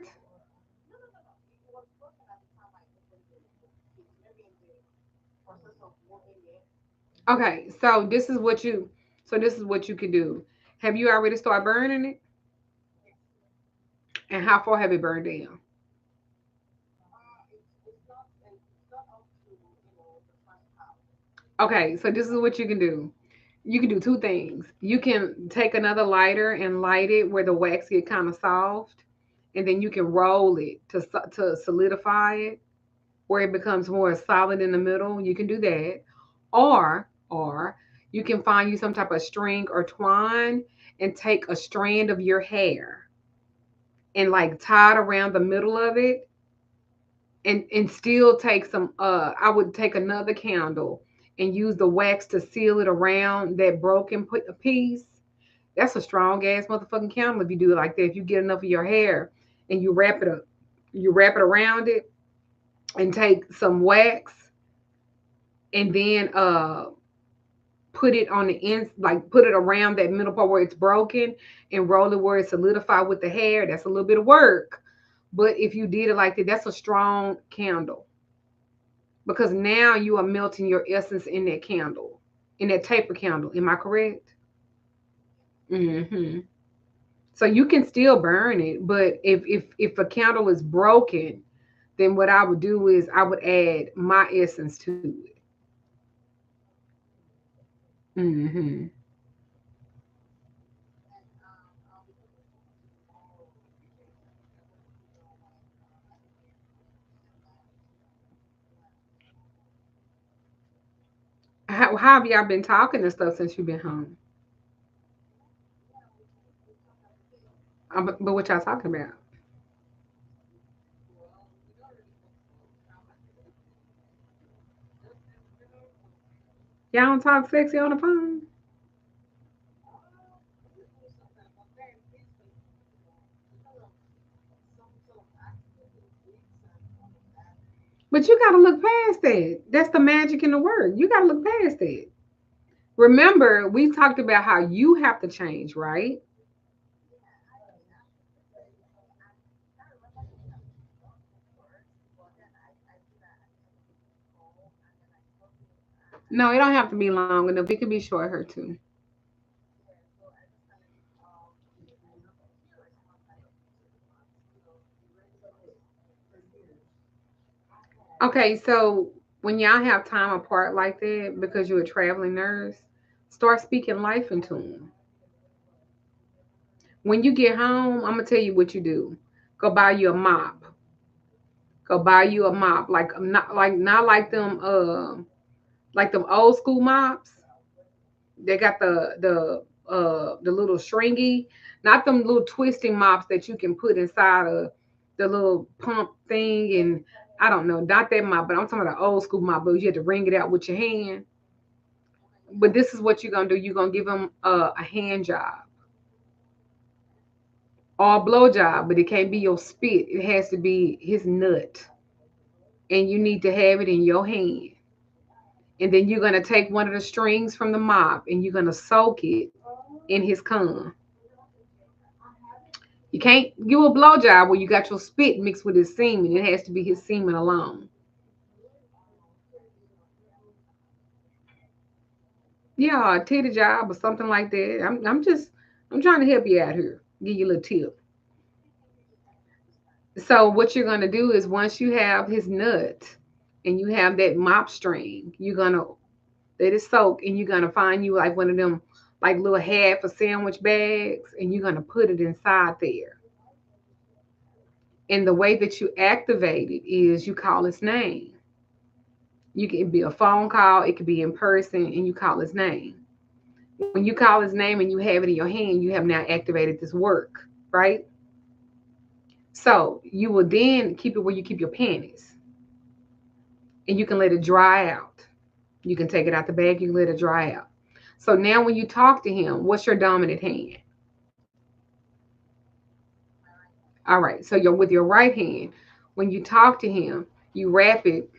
Okay, so this is what you could do. Have you already started burning it? And how far have it burned down? Okay, so this is what you can do. You can do two things. You can take another lighter and light it where the wax get kind of soft, and then you can roll it to solidify it where it becomes more solid in the middle. You can do that, or you can find you some type of string or twine and take a strand of your hair and like tie it around the middle of it and still take some I would take another candle and use the wax to seal it around that broken piece. That's a strong ass motherfucking candle if you do it like that. If you get enough of your hair and you wrap it around it and take some wax and then put it on the ends, like put it around that middle part where it's broken and roll it where it's solidified with the hair. That's a little bit of work. But if you did it like that, that's a strong candle because now you are melting your essence in that candle, in that taper candle. Am I correct? Hmm. So you can still burn it, but if a candle is broken, then what I would do is I would add my essence to it. Hmm. How have y'all been talking and stuff since you've been home? But what y'all talking about? Y'all don't talk sexy on the phone? But you gotta look past that. That's the magic in the word. You gotta look past it. Remember, we talked about how you have to change, right? No, it don't have to be long enough. It could be short her too. Okay, so when y'all have time apart like that because you're a traveling nurse, start speaking life into them. When you get home, I'm gonna tell you what you do. Go buy you a mop. Go buy you a mop, not like them old school mops. They got the little stringy, not them little twisting mops that you can put inside of the little pump thing. And I don't know, not that mop, but I'm talking about the old school mop, but you had to wring it out with your hand. But this is what you're gonna do. You're gonna give him a hand job or a blow job, but it can't be your spit. It has to be his nut, and you need to have it in your hand. And then you're gonna take one of the strings from the mop and you're gonna soak it in his cum. You can't do a blowjob where you got your spit mixed with his semen. It has to be his semen alone. Yeah, a titty job or something like that. I'm trying to help you out here. Give you a little tip. So what you're gonna do is once you have his nut and you have that mop string, you're gonna let it soak and you're gonna find you like one of them like little half a sandwich bags and you're gonna put it inside there. And the way that you activate it is you call his name. You can be a phone call, it could be in person, and you call his name. When you call his name and you have it in your hand, you have now activated this work, right? So you will then keep it where you keep your panties, and you can let it dry out. You can take it out the bag, you can let it dry out. So now when you talk to him, what's your dominant hand? All right. So you're with your right hand. When you talk to him, you wrap it.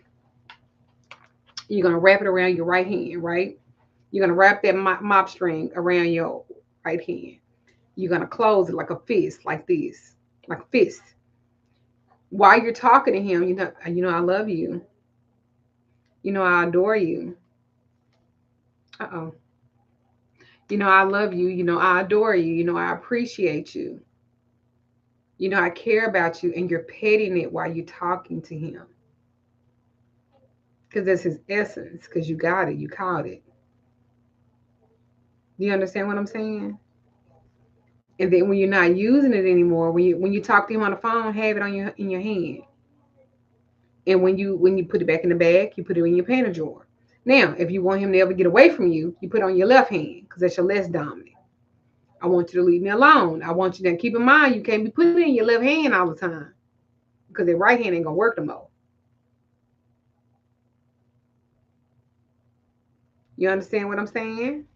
You're gonna wrap it around your right hand, right? You're gonna wrap that mop string around your right hand. You're gonna close it like a fist, like this, like a fist. While you're talking to him, I love you. I adore you. Uh-oh. I love you. I adore you. I appreciate you. I care about you, and you're petting it while you're talking to him because that's his essence. Because you got it, you caught it. Do you understand what I'm saying? And then when you're not using it anymore, when you talk to him on the phone, have it on your in your hand. And when you put it back in the bag, you put it in your panty drawer. Now, if you want him to ever get away from you, you put it on your left hand because that's your less dominant. I want you to leave me alone. I want you to keep in mind you can't be putting it in your left hand all the time because the right hand ain't gonna work no more. You understand what I'm saying?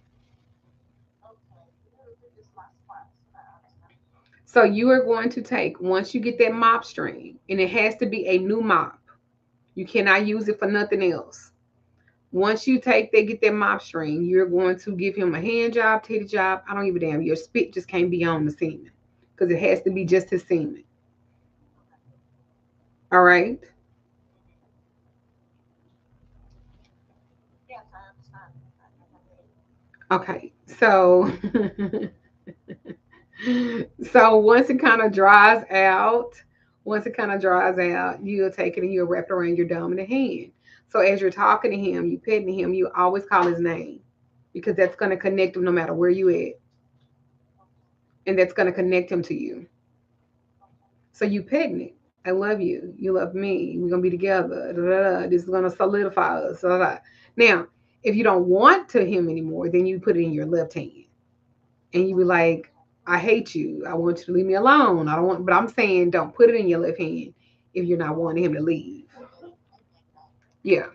So you are going to take once you get that mop string, and it has to be a new mop. You cannot use it for nothing else. Once you get that mop string, you're going to give him a hand job, titty job. I don't give a damn. Your spit just can't be on the semen because it has to be just his semen. All right. Okay. So, so once it kind of dries out, you'll take it and you'll wrap it around your dominant hand. So as you're talking to him, you petting him, you always call his name because that's going to connect him no matter where you at, and that's going to connect him to you. So you petting it. I love you. You love me. We're gonna be together. Da, da, da. This is gonna solidify us. Da, da, da. Now, if you don't want to him anymore, then you put it in your left hand, and you be like, "I hate you. I want you to leave me alone. I don't want." But I'm saying, don't put it in your left hand if you're not wanting him to leave. Yeah.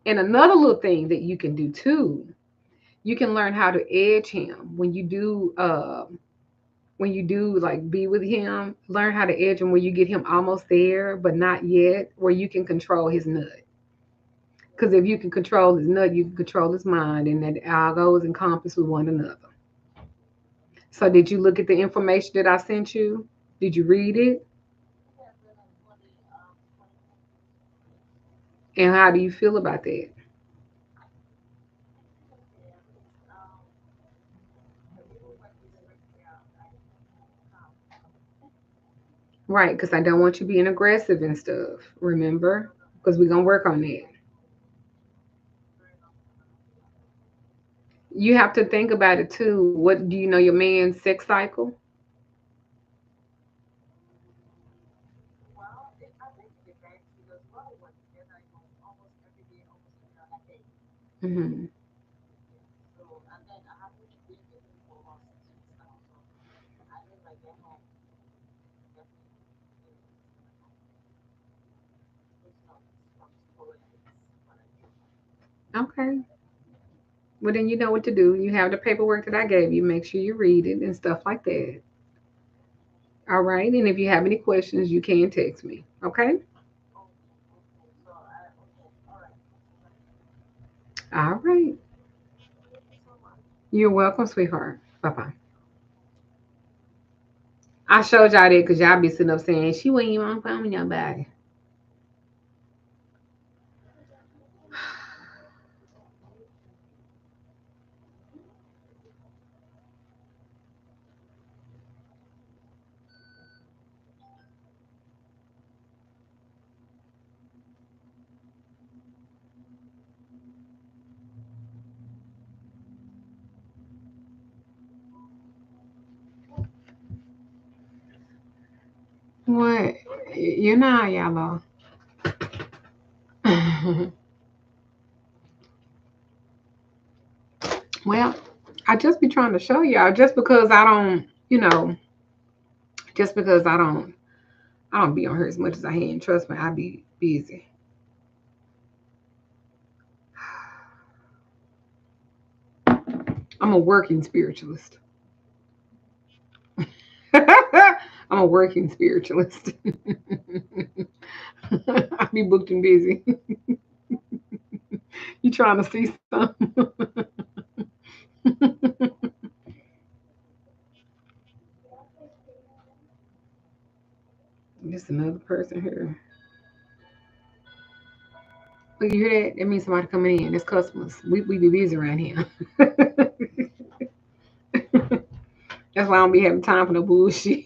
And another little thing that you can do too, you can learn how to edge him when you do like be with him, learn how to edge him where you get him almost there, but not yet, where you can control his nut. Because if you can control his nut, you can control his mind, and that all goes in compass with one another. So, did you look at the information that I sent you? Did you read it? And how do you feel about that? Right, because I don't want you being aggressive and stuff. Remember? because we're gonna work on that. You have to think about it too. What do you know your man's sex cycle? Hmm. Okay. Well, then you know what to do. You have the paperwork that I gave you. Make sure you read it and stuff like that. All right. And if you have any questions, you can text me. Okay. All right. You're welcome, sweetheart. Bye bye. I showed y'all that because y'all be sitting up saying she wasn't even on the phone with nobody. What? You know how y'all are. Well, I just be trying to show y'all just because I don't, just because I don't be on her as much as I can. Trust me, I be busy. I'm a working spiritualist. I'm a working spiritualist. I be booked and busy. You trying to see something? Just another person here. Look, you hear that? That means somebody coming in. It's customers. We be busy around here. That's why I don't be having time for no bullshit.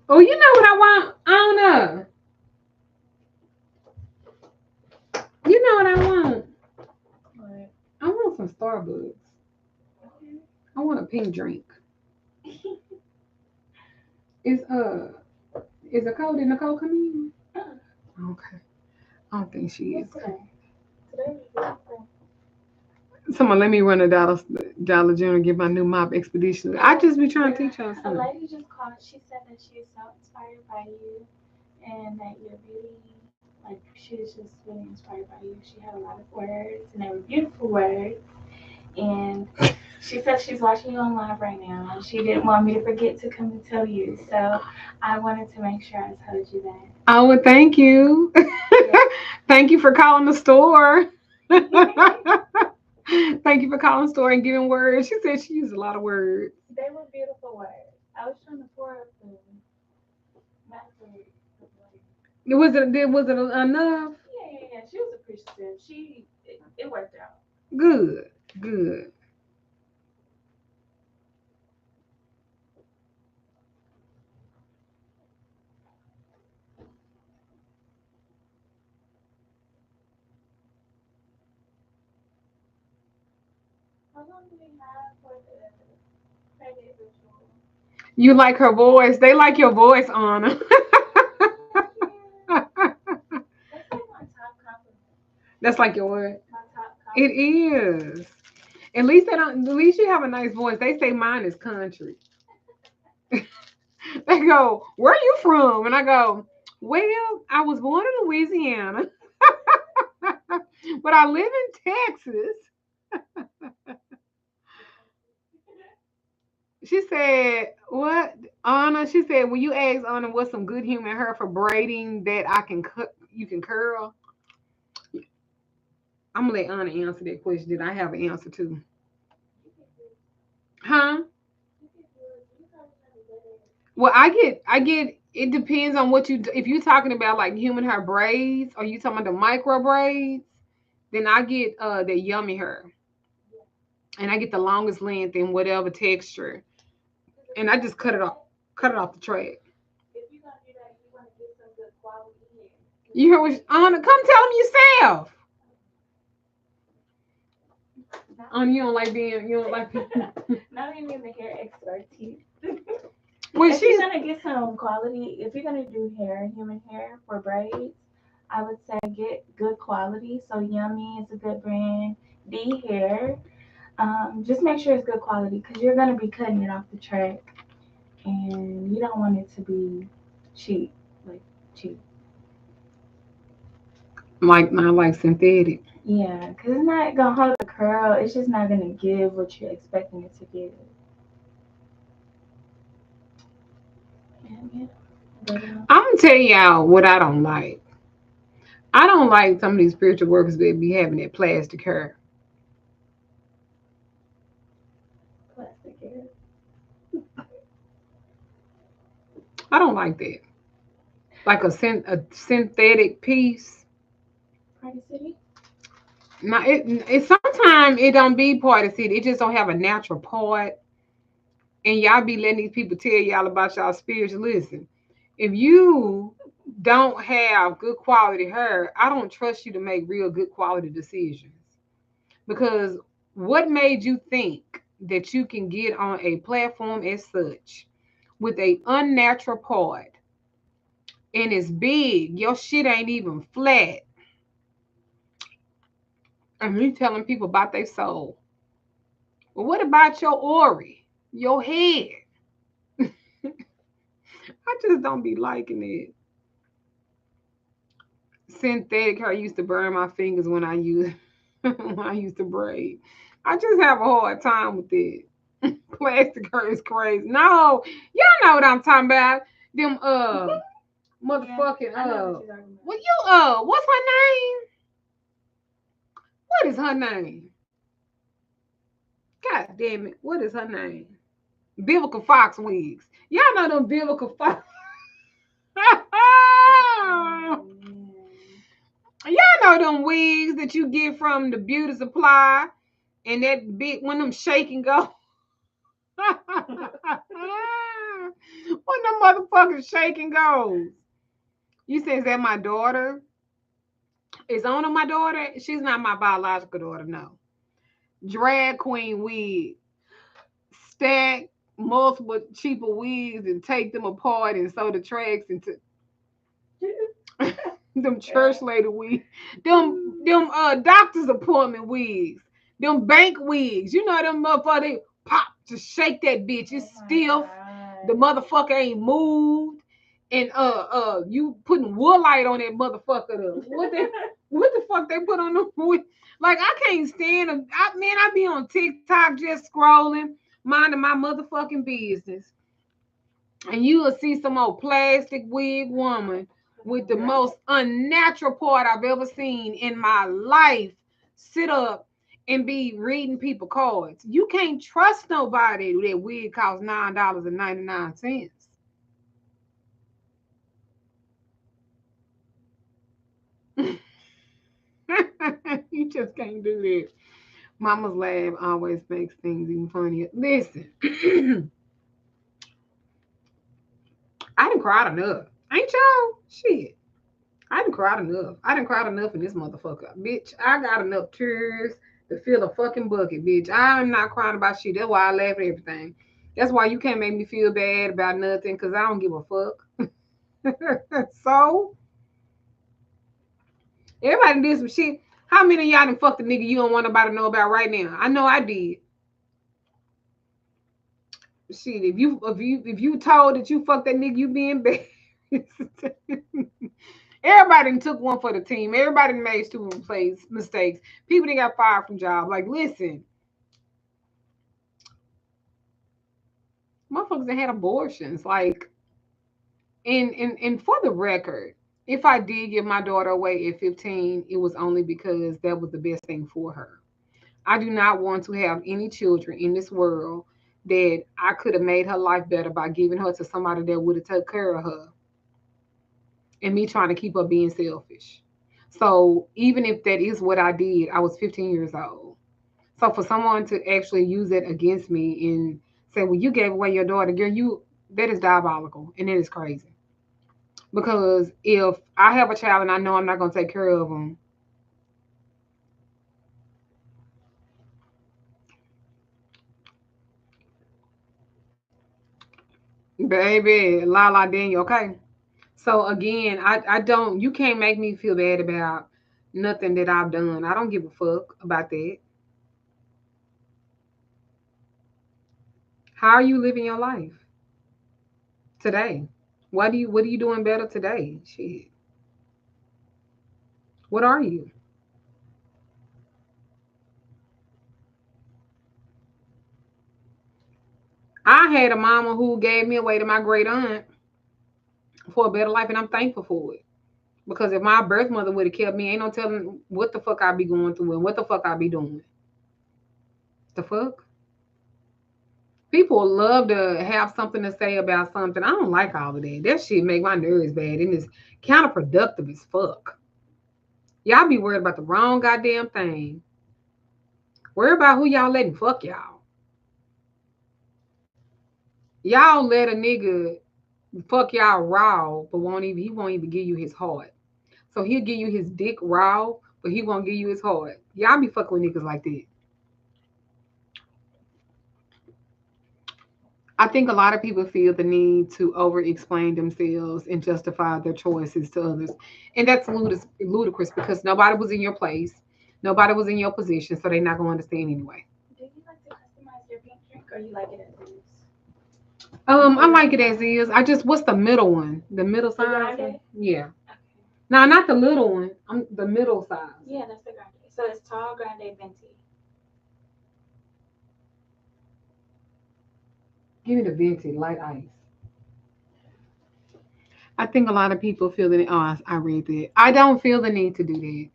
Oh, you know what I want? I don't know. You know what I want? What? I want some Starbucks. I want a pink drink. Is is a code in Nicole coming in? Okay. I don't think she is. Today. Today was Wednesday. Someone let me run a Dollar General and get my new mop expedition. I just be trying to teach y'all A something. lady just called. She said that she is so inspired by you, and that you're really like she was just really inspired by you. She had a lot of words, and they were beautiful words. And she said she's watching you on live right now, and she didn't want me to forget to come and tell you. So I wanted to make sure I told you that. Oh, well, thank you. Thank you for calling the store. Thank you for calling the store and giving words. She said she used a lot of words. They were beautiful words. I was trying to pour up the not the bloody. Was it enough? Yeah. She was appreciative. It worked out. Good. Good. How long do we have for the credit ritual? You like her voice. They like your voice, Anna. Thank you. That's like my top compliment. That's like your what? My top It compliment. is. At least they don't. At least you have a nice voice. They say mine is country. They go, "Where are you from?" And I go, "Well, I was born in Louisiana, but I live in Texas." She said, "What, Anna?" She said, "When you ask Anna what's some good human hair for braiding that I can cut, you can curl." I'm gonna let Anna answer that question. Did I have an answer to? Huh? Well, I get. It depends on what you. If you're talking about like human hair braids, or you talking about the micro braids, then I get the yummy hair, and I get the longest length and whatever texture, and I just cut it off. Cut it off the track. If you're gonna do that, you want to get some good quality hair. You heard what? Come tell them yourself. Not me, You don't like being. You don't like. not me being the hair expertise. When If you're she's gonna get some quality, if you're gonna do hair, human hair for braids, I would say get good quality. So Yummy is a good brand. D Hair. Just make sure it's good quality because you're gonna be cutting it off the track, and you don't want it to be cheap, like cheap. like not like synthetic. Yeah, because it's not gonna hold the curl. It's just not gonna give what you're expecting it to give. Yeah, yeah. But, I'm gonna tell y'all what I don't like. I don't like some of these spiritual workers that be having that plastic hair. plastic hair. I don't like that. Like a synthetic piece. Party City. Now it sometimes it don't be part of city. It just don't have a natural part. And y'all be letting these people tell y'all about y'all spiritual. Listen, if you don't have good quality hair, I don't trust you to make real good quality decisions. Because what made you think that you can get on a platform as such with a unnatural part and it's big, your shit ain't even flat, and you telling people about their soul? But what about your ori, your head? I just don't be liking it. Synthetic hair used to burn my fingers when I use when I used to braid. I just have a hard time with it. Plastic hair is crazy. No, y'all know what I'm talking about. Them Yeah, motherfucking I know what you're talking about. what you what's her name? What is her name? God damn it, what is her name? Biblical Fox wigs. Y'all know them Biblical Fox. Oh, man. Y'all know them wigs that you get from the beauty supply and that big when them shake and go. When them motherfuckers shake and goes. You say, is that my daughter? Is Ona my daughter? She's not my biological daughter, no. Drag queen wig. Stack multiple cheaper wigs and take them apart and sew the tracks into them church lady wigs. Them doctor's appointment wigs. Them bank wigs. You know them motherfuckers, they pop to shake that bitch. It's Oh my stiff. The God. motherfucker ain't moved. And you putting woolite on that motherfucker though. What the fuck they put on the wood? Like I can't stand them. I be on TikTok just scrolling, minding my motherfucking business. And you will see some old plastic wig woman with the most unnatural part I've ever seen in my life sit up and be reading people cards. You can't trust nobody. That wig costs $9.99. You just can't do that. Mama's laugh always makes things even funnier. Listen, I didn't cry enough. Ain't y'all? Shit. I didn't cry enough. I didn't cry enough in this motherfucker. Bitch, I got enough tears to fill a fucking bucket, bitch. I'm not crying about shit. That's why I laugh at everything. That's why you can't make me feel bad about nothing, because I don't give a fuck. So, everybody did some shit. How many of y'all done fucked a nigga you don't want nobody to know about right now? I know I did. Shit, if you told that you fucked that nigga, you be embarrassed. Everybody done took one for the team. Everybody done made stupid mistakes. People that got fired from jobs. Like, listen, motherfuckers that had abortions. Like, and for the record, if I did give my daughter away at 15, it was only because that was the best thing for her. I do not want to have any children in this world that I could have made her life better by giving her to somebody that would have taken care of her and me trying to keep her being selfish. So even if that is what I did, I was 15 years old. So for someone to actually use it against me and say, "Well, you gave away your daughter, girl, you That is diabolical and it is crazy. Because if I have a child and I know I'm not going to take care of them, baby, la la Daniel, okay? So again, I don't, you can't make me feel bad about nothing that I've done. I don't give a fuck about that. How are you living your life today? What are you doing better today? Shit. What are you? I had a mama who gave me away to my great aunt for a better life, and I'm thankful for it. Because if my birth mother would have kept me, ain't no telling what the fuck I'd be going through and what the fuck I'd be doing. The fuck? People love to have something to say about something. I don't like all of that. That shit make my nerves bad and it's counterproductive as fuck. Y'all be worried about the wrong goddamn thing. Worry about who y'all letting fuck y'all. Y'all let a nigga fuck y'all raw, but he won't even give you his heart. So he'll give you his dick raw, but he won't give you his heart. Y'all be fucking with niggas like that. I think a lot of people feel the need to over explain themselves and justify their choices to others. And that's ludicrous because nobody was in your place, nobody was in your position, so they're not going to understand anyway. Do you like to customize your pink drink or you like it as is? I like it as is. I just, what's the middle one? The middle The size? grande? Yeah. Okay. No, not the little one. I'm the middle size. Yeah, that's the grande. So it's tall, grande, venti. Give me the venti light ice. I think a lot of people feel that. Oh, I read that. I don't feel the need to do that.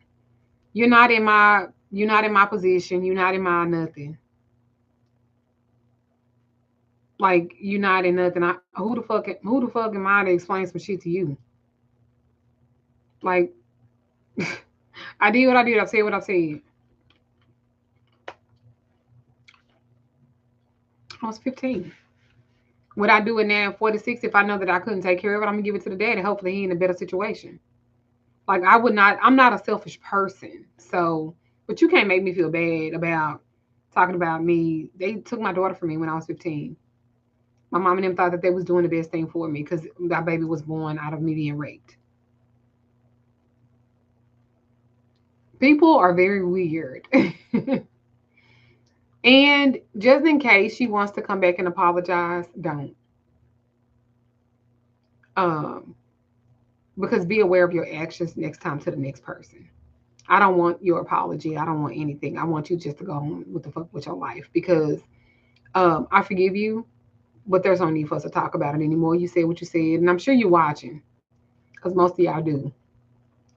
You're not in my. You're not in my position. You're not in my nothing. Like you're not in nothing. Who the fuck am I to explain some shit to you? Like I did what I did. I said what I said. I was 15. Would I do it now at 46 if I know that I couldn't take care of it? I'm gonna give it to the dad and hopefully he in a better situation. Like I would not. I'm not a selfish person. So, but you can't make me feel bad about talking about me. They took my daughter from me when I was 15. My mom and them thought that they was doing the best thing for me because that baby was born out of me being raped. People are very weird. And just in case she wants to come back and apologize, don't. Um, because be aware of your actions next time to the next person. I don't want your apology. I don't want anything. I want you just to go on with the fuck with your life because I forgive you, but there's no need for us to talk about it anymore. You said what you said, and I'm sure you're watching because most of y'all do.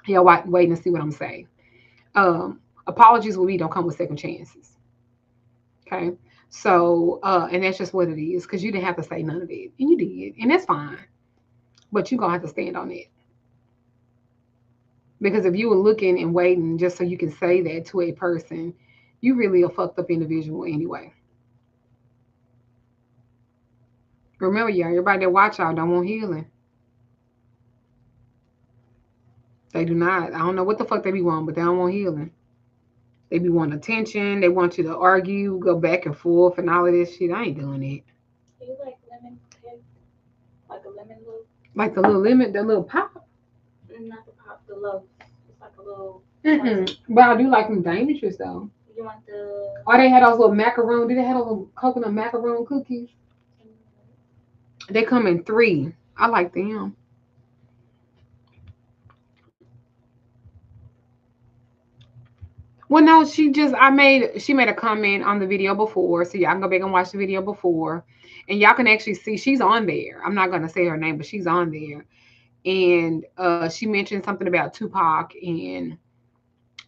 Y'all waiting to see what I'm saying. Um, Apologies with me don't come with second chances. Okay. So, and that's just what it is because you didn't have to say none of it. And you did. And that's fine. But you're going to have to stand on it. Because if you were looking and waiting just so you can say that to a person, you really a fucked up individual anyway. Remember, y'all, everybody that watch y'all don't want healing. They do not. I don't know what the fuck they be wanting, but they don't want healing. They be wanting attention. They want you to argue, go back and forth, and all of this shit. I ain't doing it. Do you like lemon cake? Like a lemon loaf? Like the little lemon, the little pop. Not the pop, the loaf. It's like a little. Mm-mm. But I do like them dangerous though. You want the. Or they had those little macaroon. Did they have those little coconut macaroon cookies? They come in three. I like them. Well, no, she made a comment on the video before, so y'all can go back and watch the video before, and y'all can actually see she's on there. I'm not gonna say her name, but she's on there, and she mentioned something about Tupac and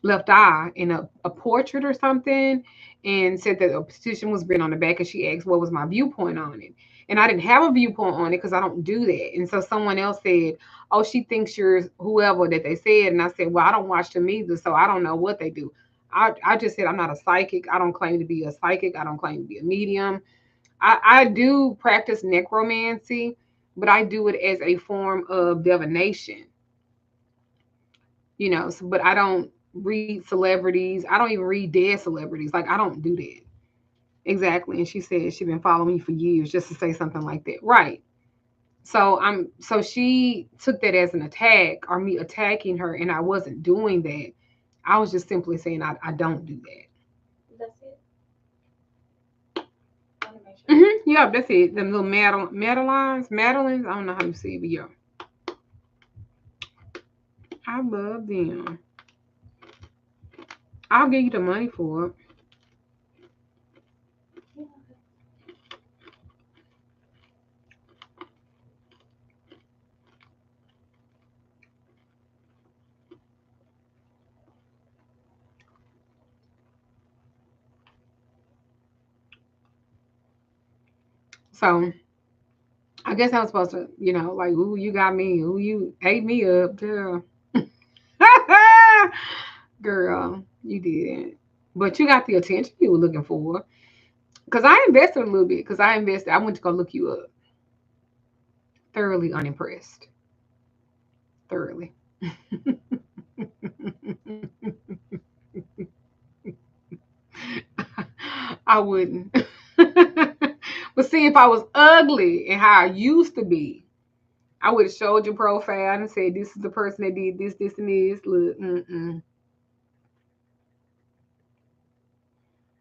Left Eye in a portrait or something, and said that a petition was written on the back, and she asked what was my viewpoint on it, and I didn't have a viewpoint on it because I don't do that, and so someone else said, "Oh, she thinks you're whoever that they said," and I said, "Well, I don't watch them either, so I don't know what they do." I just said I'm not a psychic. I don't claim to be a psychic. I don't claim to be a medium. I do practice necromancy, but I do it as a form of divination, So, but I don't read celebrities. I don't even read dead celebrities. Like, I don't do that. Exactly. And she said she's been following me for years just to say something like that. Right. So she took that as an attack or me attacking her, and I wasn't doing that. I was just simply saying I don't do that. That's it. I want to make sure. Yeah, that's it. Them little Madeleines. I don't know how you say it, but yeah, I love them. I'll give you the money for it. Yeah. So I guess I was supposed to, like, ooh, you got me. Ooh, you ate me up, girl. Girl, you did. But you got the attention you were looking for. Because I invested a little bit. Because I invested. I went to go look you up. Thoroughly unimpressed. Thoroughly. I wouldn't. But see, if I was ugly and how I used to be, I would have showed your profile and said, "This is the person that did this, this, and this." Look,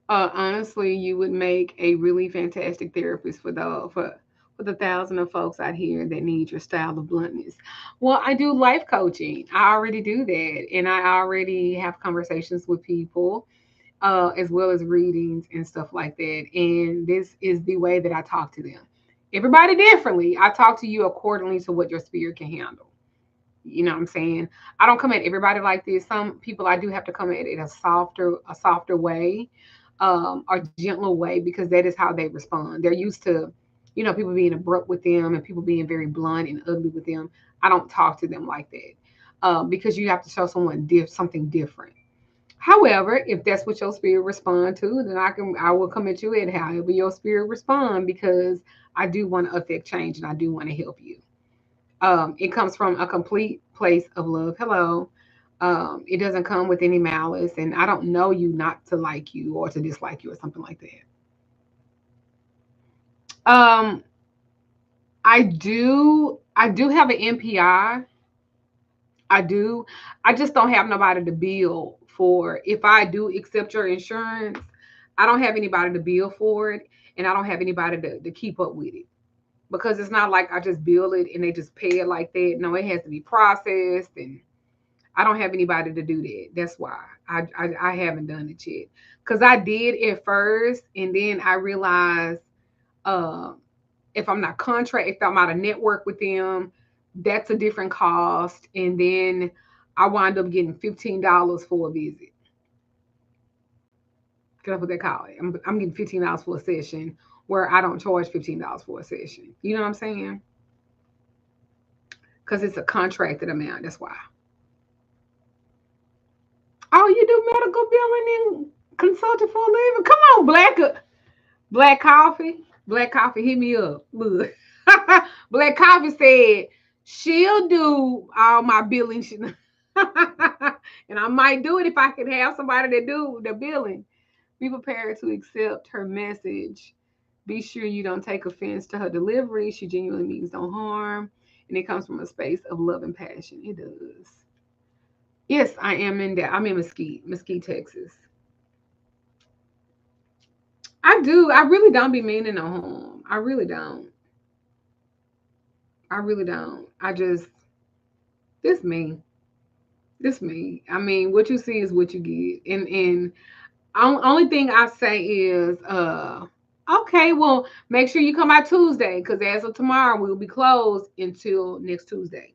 honestly, you would make a really fantastic therapist for the thousand of folks out here that need your style of bluntness. Well, I do life coaching. I already do that, and I already have conversations with people, as well as readings and stuff like that. And this is the way that I talk to them. Everybody differently. I talk to you accordingly to what your spirit can handle. You know what I'm saying? I don't come at everybody like this. Some people I do have to come at it a softer way, or gentler way, because that is how they respond. They're used to, people being abrupt with them and people being very blunt and ugly with them. I don't talk to them like that, because you have to show someone something different. However, if that's what your spirit respond to, then I will come at you at however your spirit respond, because I do want to affect change and I do want to help you. It comes from a complete place of love. Hello. It doesn't come with any malice, and I don't know you not to like you or to dislike you or something like that. I do have an MPI. I do. I just don't have nobody to bill for. If I do accept your insurance, I don't have anybody to bill for it, and I don't have anybody to keep up with it, because it's not like I just bill it and they just pay it like that. No, it has to be processed, and I don't have anybody to do that. That's why I haven't done it yet. Because I did at first, and then I realized, uh, if I'm not if I'm out of network with them, that's a different cost. And then I wind up getting $15 for a visit. Can I put that call it? I'm getting $15 for a session, where I don't charge $15 for a session. You know what I'm saying? Because it's a contracted amount. That's why. Oh, you do medical billing and consulting for a living? Come on, Black Coffee. Black Coffee, hit me up. Look. Black Coffee said she'll do all my billing. And I might do it if I can have somebody that do the billing. Be prepared to accept her message. Be sure you don't take offense to her delivery. She genuinely means no harm. And it comes from a space of love and passion. It does. Yes, I am in that. I'm in Mesquite, Texas. I do. I really don't be meaning no harm. I really don't. I really don't. I just this me. This me. I mean, what you see is what you get. And only thing I say is, okay, well, make sure you come out Tuesday, because as of tomorrow we'll be closed until next Tuesday.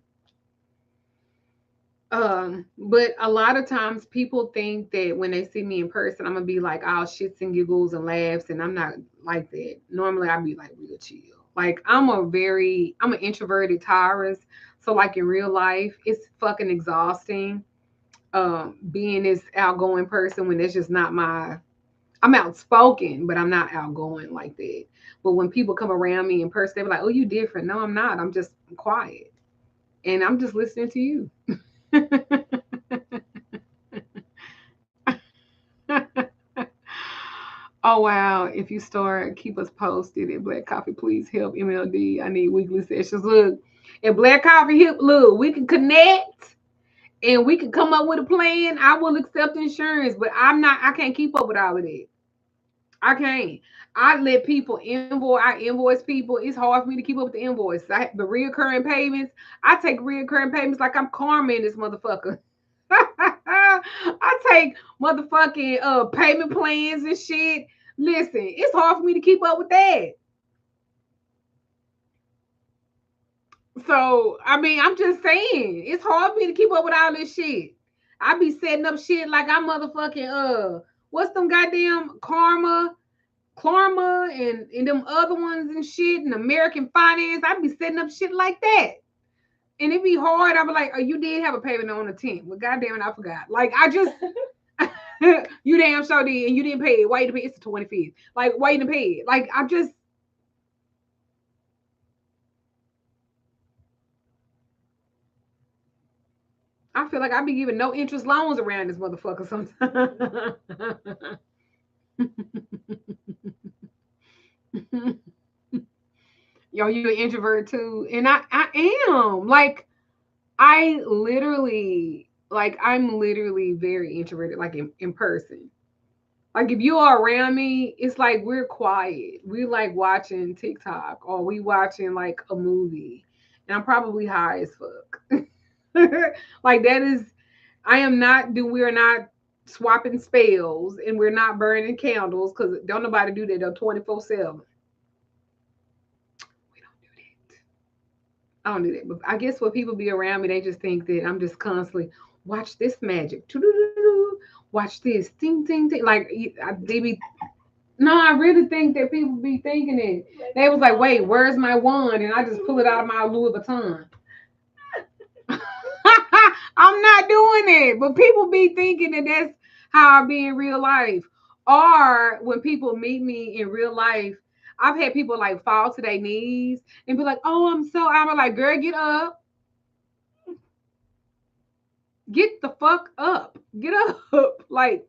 But a lot of times people think that when they see me in person, I'm gonna be like all shits and giggles and laughs, and I'm not like that. Normally, I'd be like real chill. Like I'm an introverted Taurus, so like in real life, it's fucking exhausting. Being this outgoing person when it's just not my. I'm outspoken, but I'm not outgoing like that. But when people come around me in person, they be like, "Oh, you different." No, I'm not. I'm just quiet, and I'm just listening to you. Oh wow! If you start, keep us posted at Black Coffee. Please help MLD. I need weekly sessions. Look, at Black Coffee, look, we can connect and we can come up with a plan. I will accept insurance, but I'm not. I can't keep up with all of that. I can't. I let people invoice. I invoice people. It's hard for me to keep up with the invoice. The reoccurring payments. I take reoccurring payments like I'm karma in this motherfucker. I take motherfucking payment plans and shit. Listen, it's hard for me to keep up with that. So I mean, I'm just saying, it's hard for me to keep up with all this shit. I be setting up shit like I'm motherfucking what's them goddamn Karma and them other ones and shit and American Finance. I be setting up shit like that. And it be hard. I be like, oh, you did have a payment on the 10th. But goddamn it, I forgot. Like I just you damn sure did, and you didn't pay it. Why you didn't pay it? It's the 25th. Like, why you didn't pay it? Like, I feel like I be giving no interest loans around this motherfucker sometimes. Yo, you an introvert too, and I am like I'm literally very introverted, like in person. Like if you are around me, it's like we're quiet. We like watching TikTok or we watching like a movie. And I'm probably high as fuck. Like that is I am not do we're not swapping spells and we're not burning candles because don't nobody do that though 24/7. We don't do that. I don't do that. But I guess when people be around me, they just think that I'm just constantly watch this magic. Watch this. Ting ting ting. Like they be no, I really think that people be thinking it. They was like, wait, where's my wand? And I just pull it out of my Louis Vuitton. I'm not doing it. But people be thinking that that's how I be in real life. Or when people meet me in real life, I've had people like fall to their knees and be like, oh, I'm like, girl, get up. Get the fuck up. Get up. Like,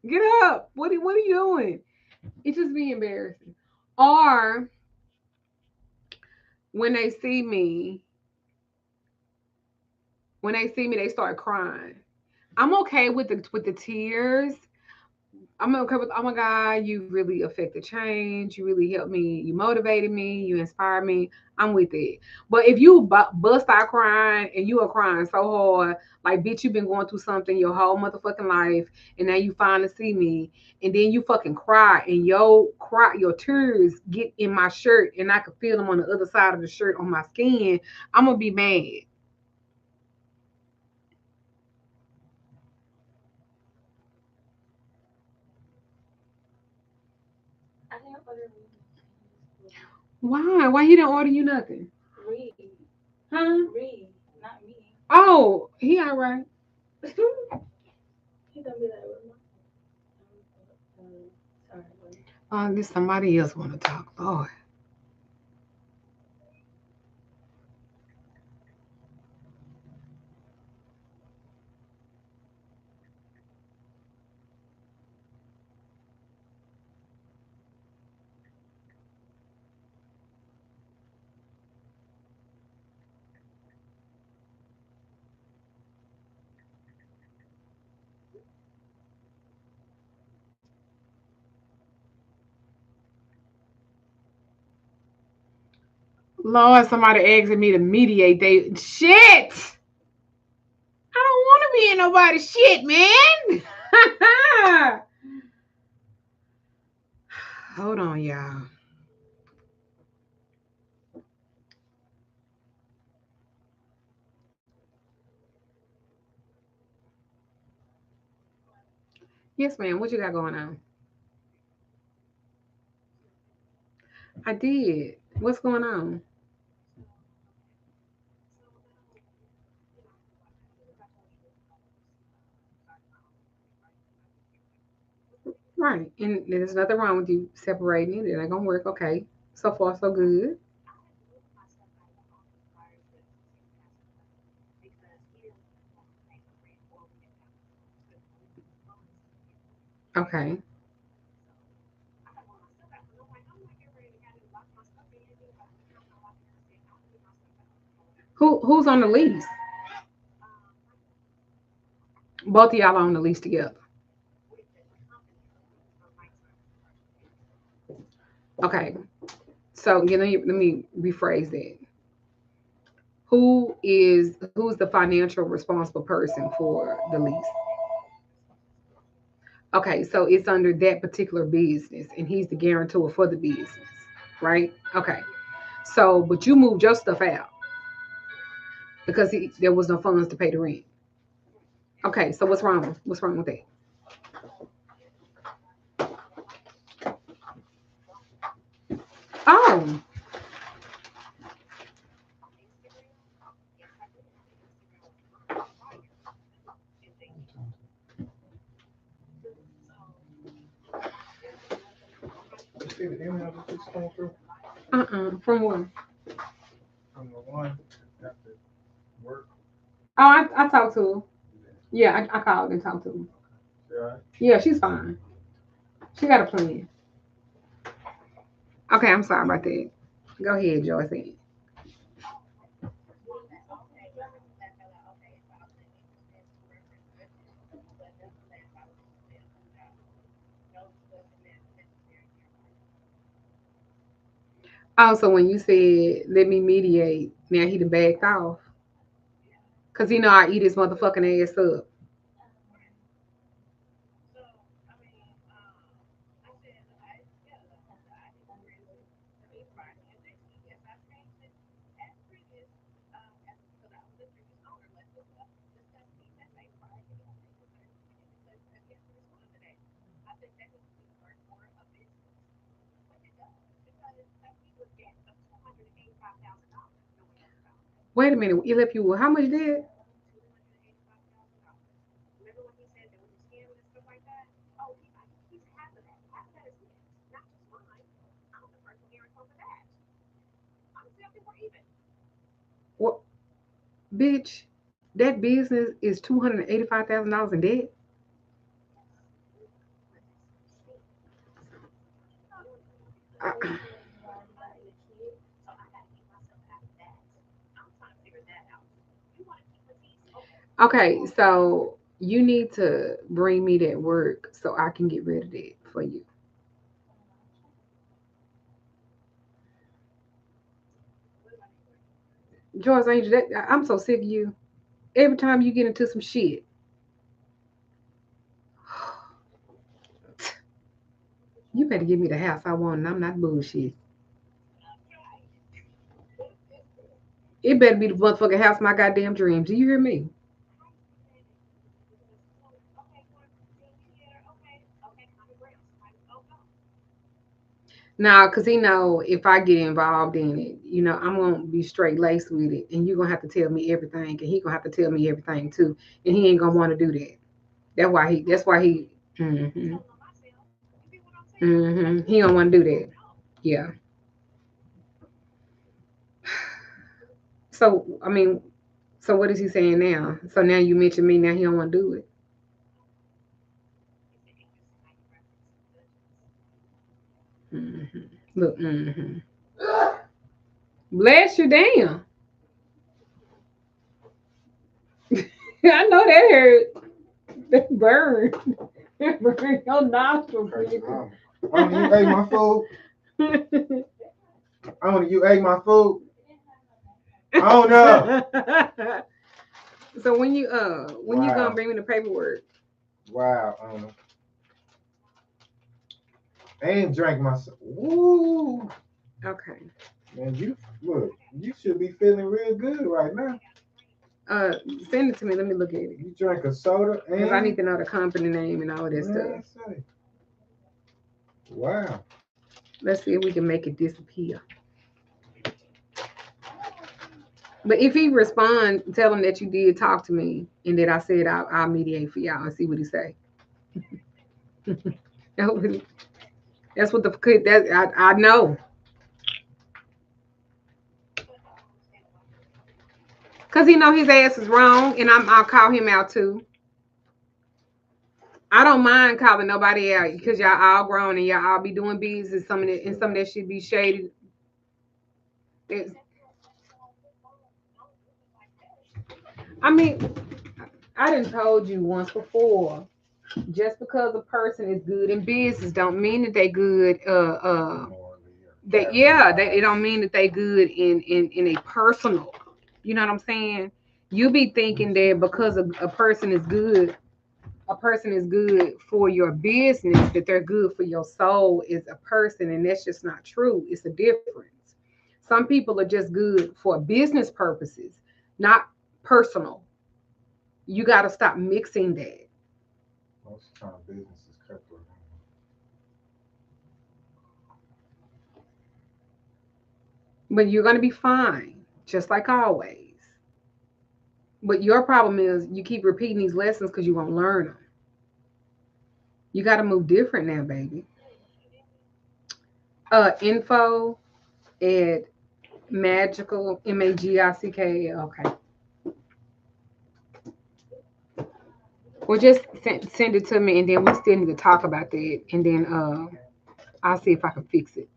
get up. What are you doing? It just be embarrassing. Or when they see me when they see me, they start crying. I'm okay with the tears. I'm okay with oh my god, you really affected change. You really helped me. You motivated me. You inspired me. I'm with it. But if you bust out crying and you are crying so hard, like bitch, you've been going through something your whole motherfucking life, and now you finally see me, and then you fucking cry, and your tears get in my shirt, and I can feel them on the other side of the shirt on my skin. I'm gonna be mad. I didn't order Why? Why he didn't order you nothing? read. Huh? Read, not me. Oh, he all right. He gonna be like, what sorry, what? Oh, this somebody else want to talk. Lord. Lord, somebody asking me to mediate. They shit. I don't want to be in nobody's shit, man. Hold on, y'all. Yes, ma'am. What you got going on? I did. What's going on? Right. And there's nothing wrong with you separating it. It ain't gonna work. Okay. So far, so good. Okay. Who's on the lease? Both of y'all are on the lease together. Okay. So you know, let me rephrase that. Who's the financial responsible person for the lease? Okay, so it's under that particular business, and he's the guarantor for the business, right? Okay. So, but you moved your stuff out because there was no funds to pay the rent. Okay, so what's wrong? What's wrong with that? Oh, You see the email that just came through from what? from the one after work? Oh, I talked to her. Yeah, I called and talked to her. Yeah. Yeah, she's fine. She got a plan. Okay, I'm sorry about that. Go ahead, Joyce. Also, when you said let me mediate, now he done backed off. Cause you know I eat his motherfucking ass up. Wait a minute, he left you with how much debt? What, bitch? That business is $285,000 in debt. Uh, okay, so you need to bring me that work so I can get rid of that for you. George Angel, I'm so sick of you. Every time you get into some shit, you better give me the house I want, and I'm not bullshit. It better be the motherfucking house of my goddamn dreams. Do you hear me? Nah, cause he know if I get involved in it, I'm gonna be straight laced with it, and you're gonna have to tell me everything, and he gonna have to tell me everything too, and he ain't gonna want to do that. That's why he. Mm-hmm. Mm-hmm. He don't want to do that. Yeah. So I mean, so what is he saying now? So now you mention me. Now he don't want to do it. Mm-hmm. Look. Mm-hmm. Bless you, damn. I know that hurt. That burn. That burn your nostril. Crazy mama. You ate my food. You ate my food. Oh no. So when you gonna Wow. bring me the paperwork? Wow. I ain't drank myself. Woo. Okay. Man, you look. You should be feeling real good right now. Uh, Send it to me. Let me look at it You drank a soda because I need and to know the company name and all of that stuff. man, say, wow. Let's see if we can make it disappear. But if he respond, tell him that you did talk to me and that I said I'll mediate for y'all and see what he say. That's what the kid that I know. Cause he know his ass is wrong, and I'll call him out too. I don't mind calling nobody out because y'all all grown and y'all all be doing business. Some of that and some of that should be shady. It's- I mean, I done told you once before. Just because a person is good in business, don't mean that they good. That yeah, that it don't mean that they good in a personal. You know what I'm saying? You be thinking that because a person is good, a person is good for your business, that they're good for your soul as a person, and that's just not true. It's a difference. Some people are just good for business purposes, not personal. You got to stop mixing that. Most of the time, business is cutthroat. But you're going to be fine, just like always. But your problem is you keep repeating these lessons because you won't learn them. You got to move different now, baby. Info at Magickal, Magick. Okay. Well, just send it to me, and then we still need to talk about that, and then I'll see if I can fix it.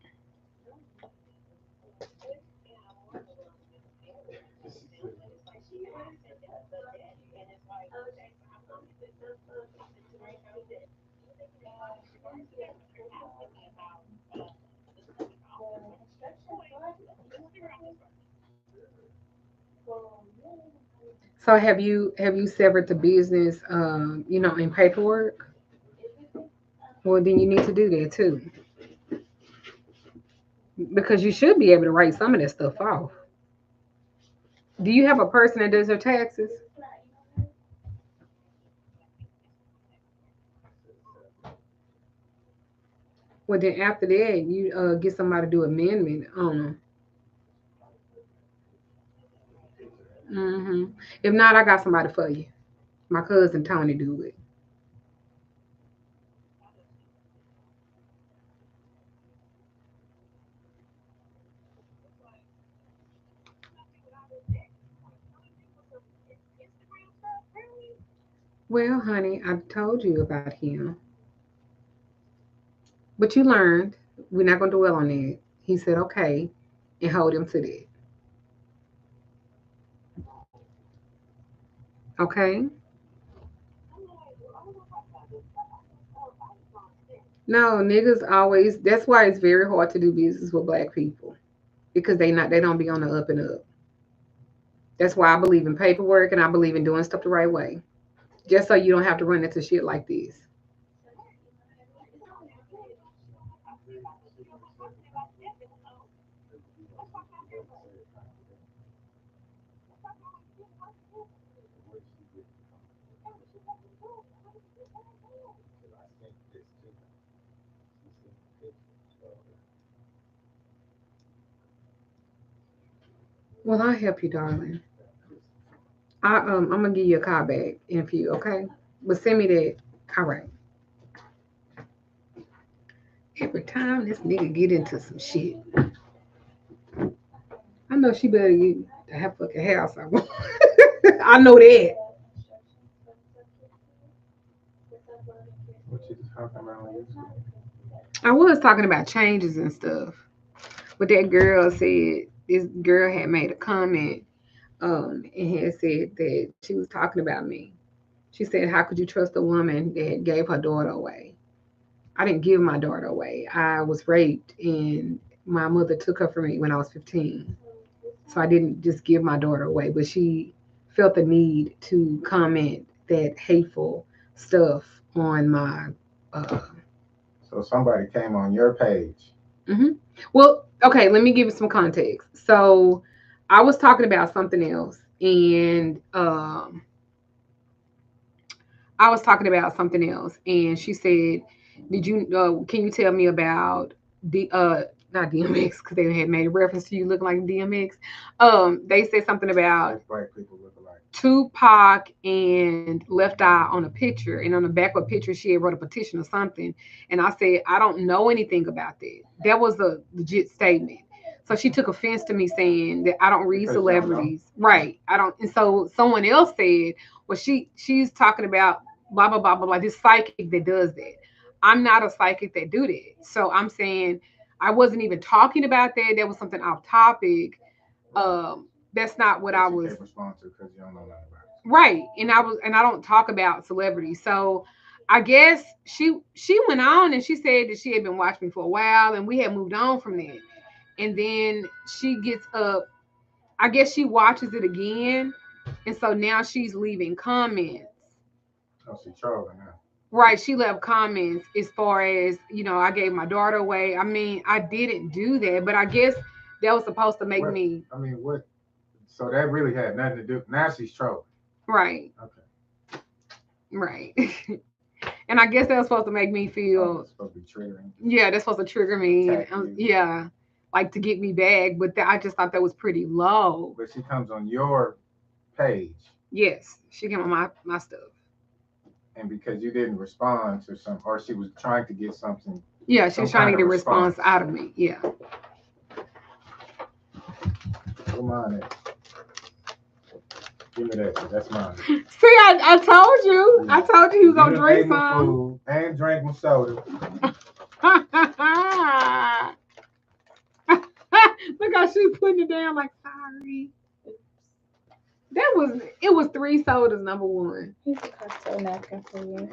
So have you severed the business, in paperwork? Well, then you need to do that too, because you should be able to write some of that stuff off. Do you have a person that does your taxes? Well, then after that, you get somebody to do amendment on them. If not, I got somebody for you. My cousin Tony do it. Well, honey, I told you about him, but you learned. We're not gonna dwell on that. He said okay, and hold him to that. Okay. No, niggas always. That's why it's very hard to do business with black people because they don't be on the up and up. That's why I believe in paperwork and I believe in doing stuff the right way, just so you don't have to run into shit like this. Well, I'll help you, darling. I'm gonna give you a call back in a few, okay? But send me that. All right. Every time this nigga get into some shit, I know she better get the half fucking house I want. I know that. What you talking about on YouTube? I was talking about changes and stuff, but that girl said this girl had made a comment, and had said that she was talking about me. She said, "How could you trust a woman that gave her daughter away?" I didn't give my daughter away. I was raped, and my mother took her from me when I was 15. So I didn't just give my daughter away, but she felt the need to comment that hateful stuff on my. Uh, So somebody came on your page. hmm Well, okay, let me give you some context. So I was talking about something else, and she said, "Did you? Can you tell me about the not DMX because they had made a reference to you looking like DMX? They said something about Like black people look alike. Tupac and Left Eye on a picture, and on the back of a picture, she had wrote a petition or something. And I said, I don't know anything about that. That was a legit statement. So she took offense to me saying that I don't read Because you don't know. celebrities, right? I don't. And so someone else said, well, she's talking about blah blah blah blah blah. This psychic that does that. I'm not a psychic that do that. So I'm saying I wasn't even talking about that. That was something off topic. That's not what I That you was. can't respond to because you don't know nothing about it. Right. And I don't talk about celebrities. So I guess she went on and she said that she had been watching me for a while and we had moved on from that. And then she gets up, I guess she watches it again. And so now she's leaving comments. Oh, she trolling now. Right, she left comments as far as, I gave my daughter away. I mean, I didn't do that, but I guess that was supposed to make What? me I mean, what? So that really had nothing to do. Now she's trolling. right, Okay. right. And I guess that was supposed to make me Oh, feel, it's supposed to be triggering. yeah, that's supposed to trigger me. Attack you. Yeah, like to get me back. But I just thought that was pretty low. But she comes on your page, Yes, she came on my stuff. and because you didn't respond to some, or she was trying to get something. Yeah, she Some was trying to kind get a of response response. out of me. Yeah. Come on, in. Give me that. That's mine. See, I told you. I told you he was gonna You done drink ate my some. food and drank my soda. Look how she's putting it down like sorry. It was three sodas, number one. Here's a cocktail napkin for you.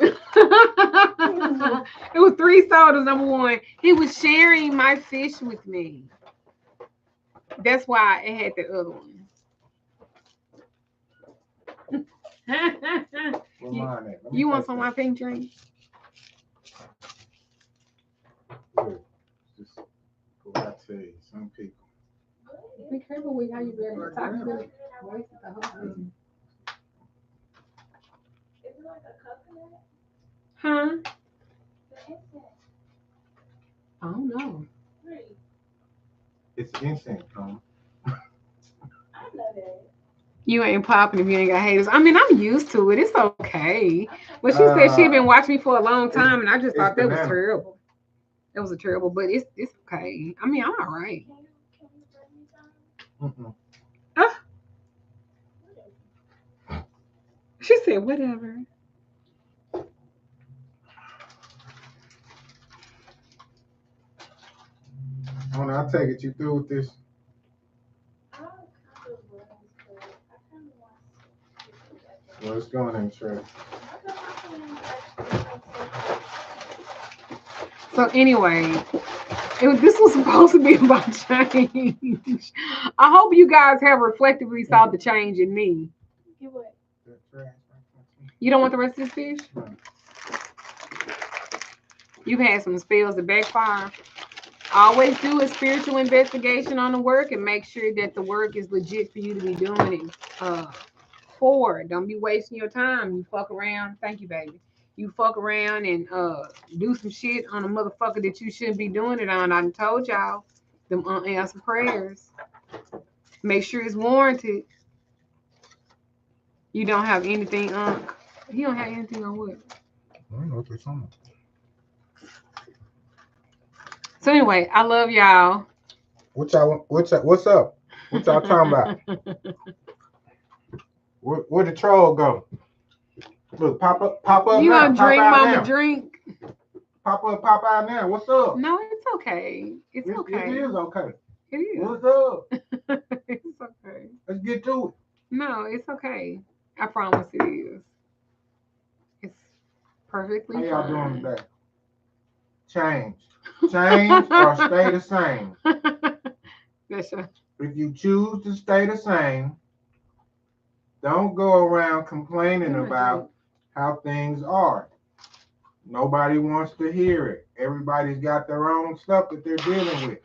It was three sodas, number one. He was sharing my fish with me. That's why it had the other one. Where mine at? Let me You want taste some of that. my pink drink? Good. Just, boy, I tell you, some people. Be careful with how you grab your taco. Waste the whole thing. Is it like a coconut? Huh? The incense. I don't know. Right. It's incense, Tom. I know that. You ain't popping if you ain't got haters. I mean, I'm used to it. It's okay. But she said she had been watching me for a long time, and I just it's thought that was banana. terrible. That was a terrible, but it's okay. I mean, I'm all right. Can you bring me some? Mm-mm. She said, whatever. I'll take it. You through with this? I kind of was, but I kind of want to. Well, it's going in the trash. So anyway, this was supposed to be about change. I hope you guys have reflectively saw the change in me. You what? The trash. You don't want the rest of this fish? No. You've had some spells that backfire. Always do a spiritual investigation on the work and make sure that the work is legit for you to be doing it for. Don't be wasting your time. You fuck around. Thank you, baby. You fuck around and do some shit on a motherfucker that you shouldn't be doing it on. I done told y'all them unanswered prayers. Make sure it's warranted. You don't have anything on. You don't have anything on what? I don't know what they're talking about. So anyway, I love y'all. What's up? What y'all talking about? Where the troll go? Look, pop up You now. gonna Pop drink, out mama, now. drink? Pop out now. What's up? No, it's okay. It's It okay. is okay. It is. What's up? It's okay. Let's get to it. No, it's okay. I promise it is. It's perfectly How y'all fine. doing today? Change or stay the same. That's your, If you choose to stay the same, don't go around complaining about how things are. Nobody wants to hear it. Everybody's got their own stuff that they're dealing with.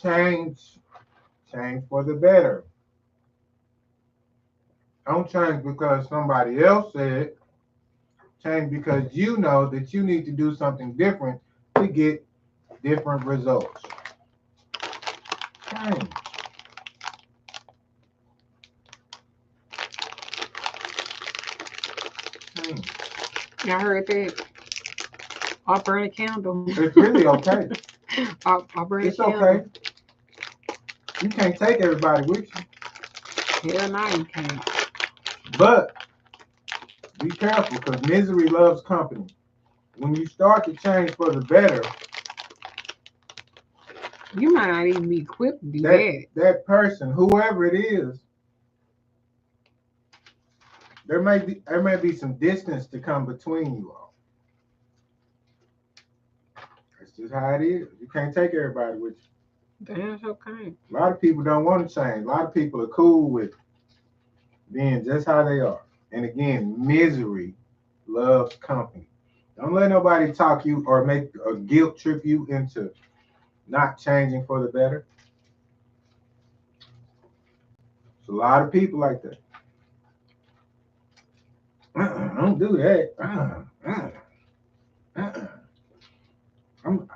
Change for the better. Don't change because somebody else said. Change because you know that you need to do something different to get different results. Change. I heard that. I'll burn a candle. It's really okay. I'll burn It's a candle. okay. You can't take everybody with you. Hell no, you can't. But be careful, because misery loves company. When you start to change for the better, You might not even be equipped to do that. that person, whoever it is, there may be some distance to come between you all. That's just how it is. You can't take everybody with you. That's okay. A lot of people don't want to change. A lot of people are cool with being just how they are. And again, misery loves company. Don't let nobody talk you or make a guilt trip you into not changing for the better. It's a lot of people like that. Don't do that. I'm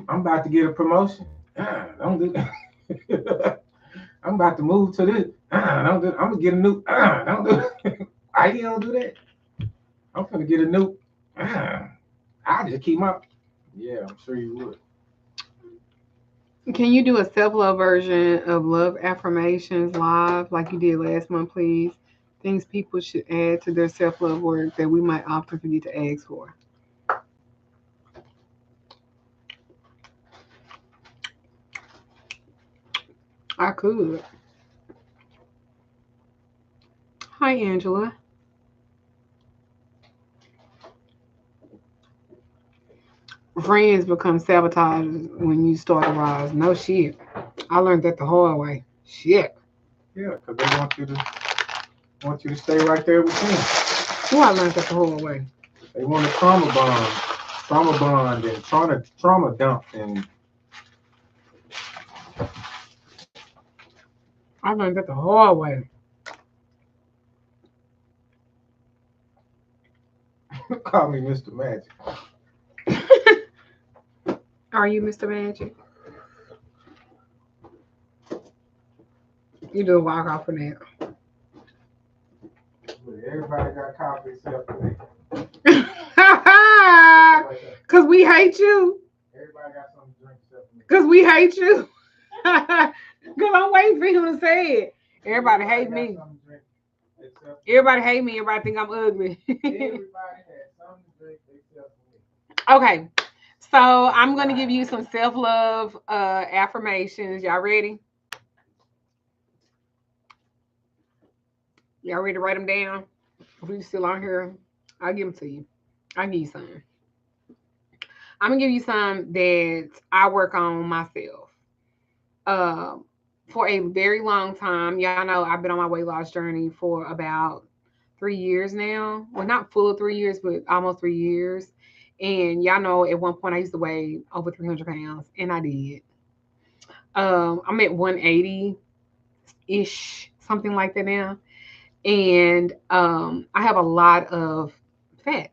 about to get a promotion. Don't do that. I'm about to move to this. Don't do. I'm gonna get a new. Don't do that. Why you don't do that? I'm gonna get a new. I just keep my. Yeah, I'm sure you would. Can you do a self-love version of love affirmations live like you did last month, please? Things people should add to their self-love work that we might often forget to ask for. I could. Hi, Angela. Friends become sabotagers when you start to rise. No shit. I learned that the hard way. Shit. Yeah, because they want you to stay right there with them. Oh, I learned that the hard way. They want to trauma bond, and trauma dump, and I learned that the hard way. call me Mr. Magick. Are you Mr. Magic? You do a walk off for that. Everybody got coffee except for me. Cause we hate you. Everybody got something to drink except for me. Cause we hate you. Cause I'm waiting for him to say it. Everybody hate me. Everybody hate me. Everybody think I'm ugly. Everybody had something to drink except for me. Okay. So I'm gonna give you some self-love affirmations. Y'all ready? Y'all ready to write them down? If you're still on here, I'll give them to you. I'll give you some. I'm gonna give you some that I work on myself. For a very long time. Y'all know I've been on my weight loss journey for about 3 years now. Well, not full of 3 years, but almost 3 years. And y'all know at one point I used to weigh over 300 pounds, and I did. I'm at 180 ish, something like that now. And I have a lot of fat.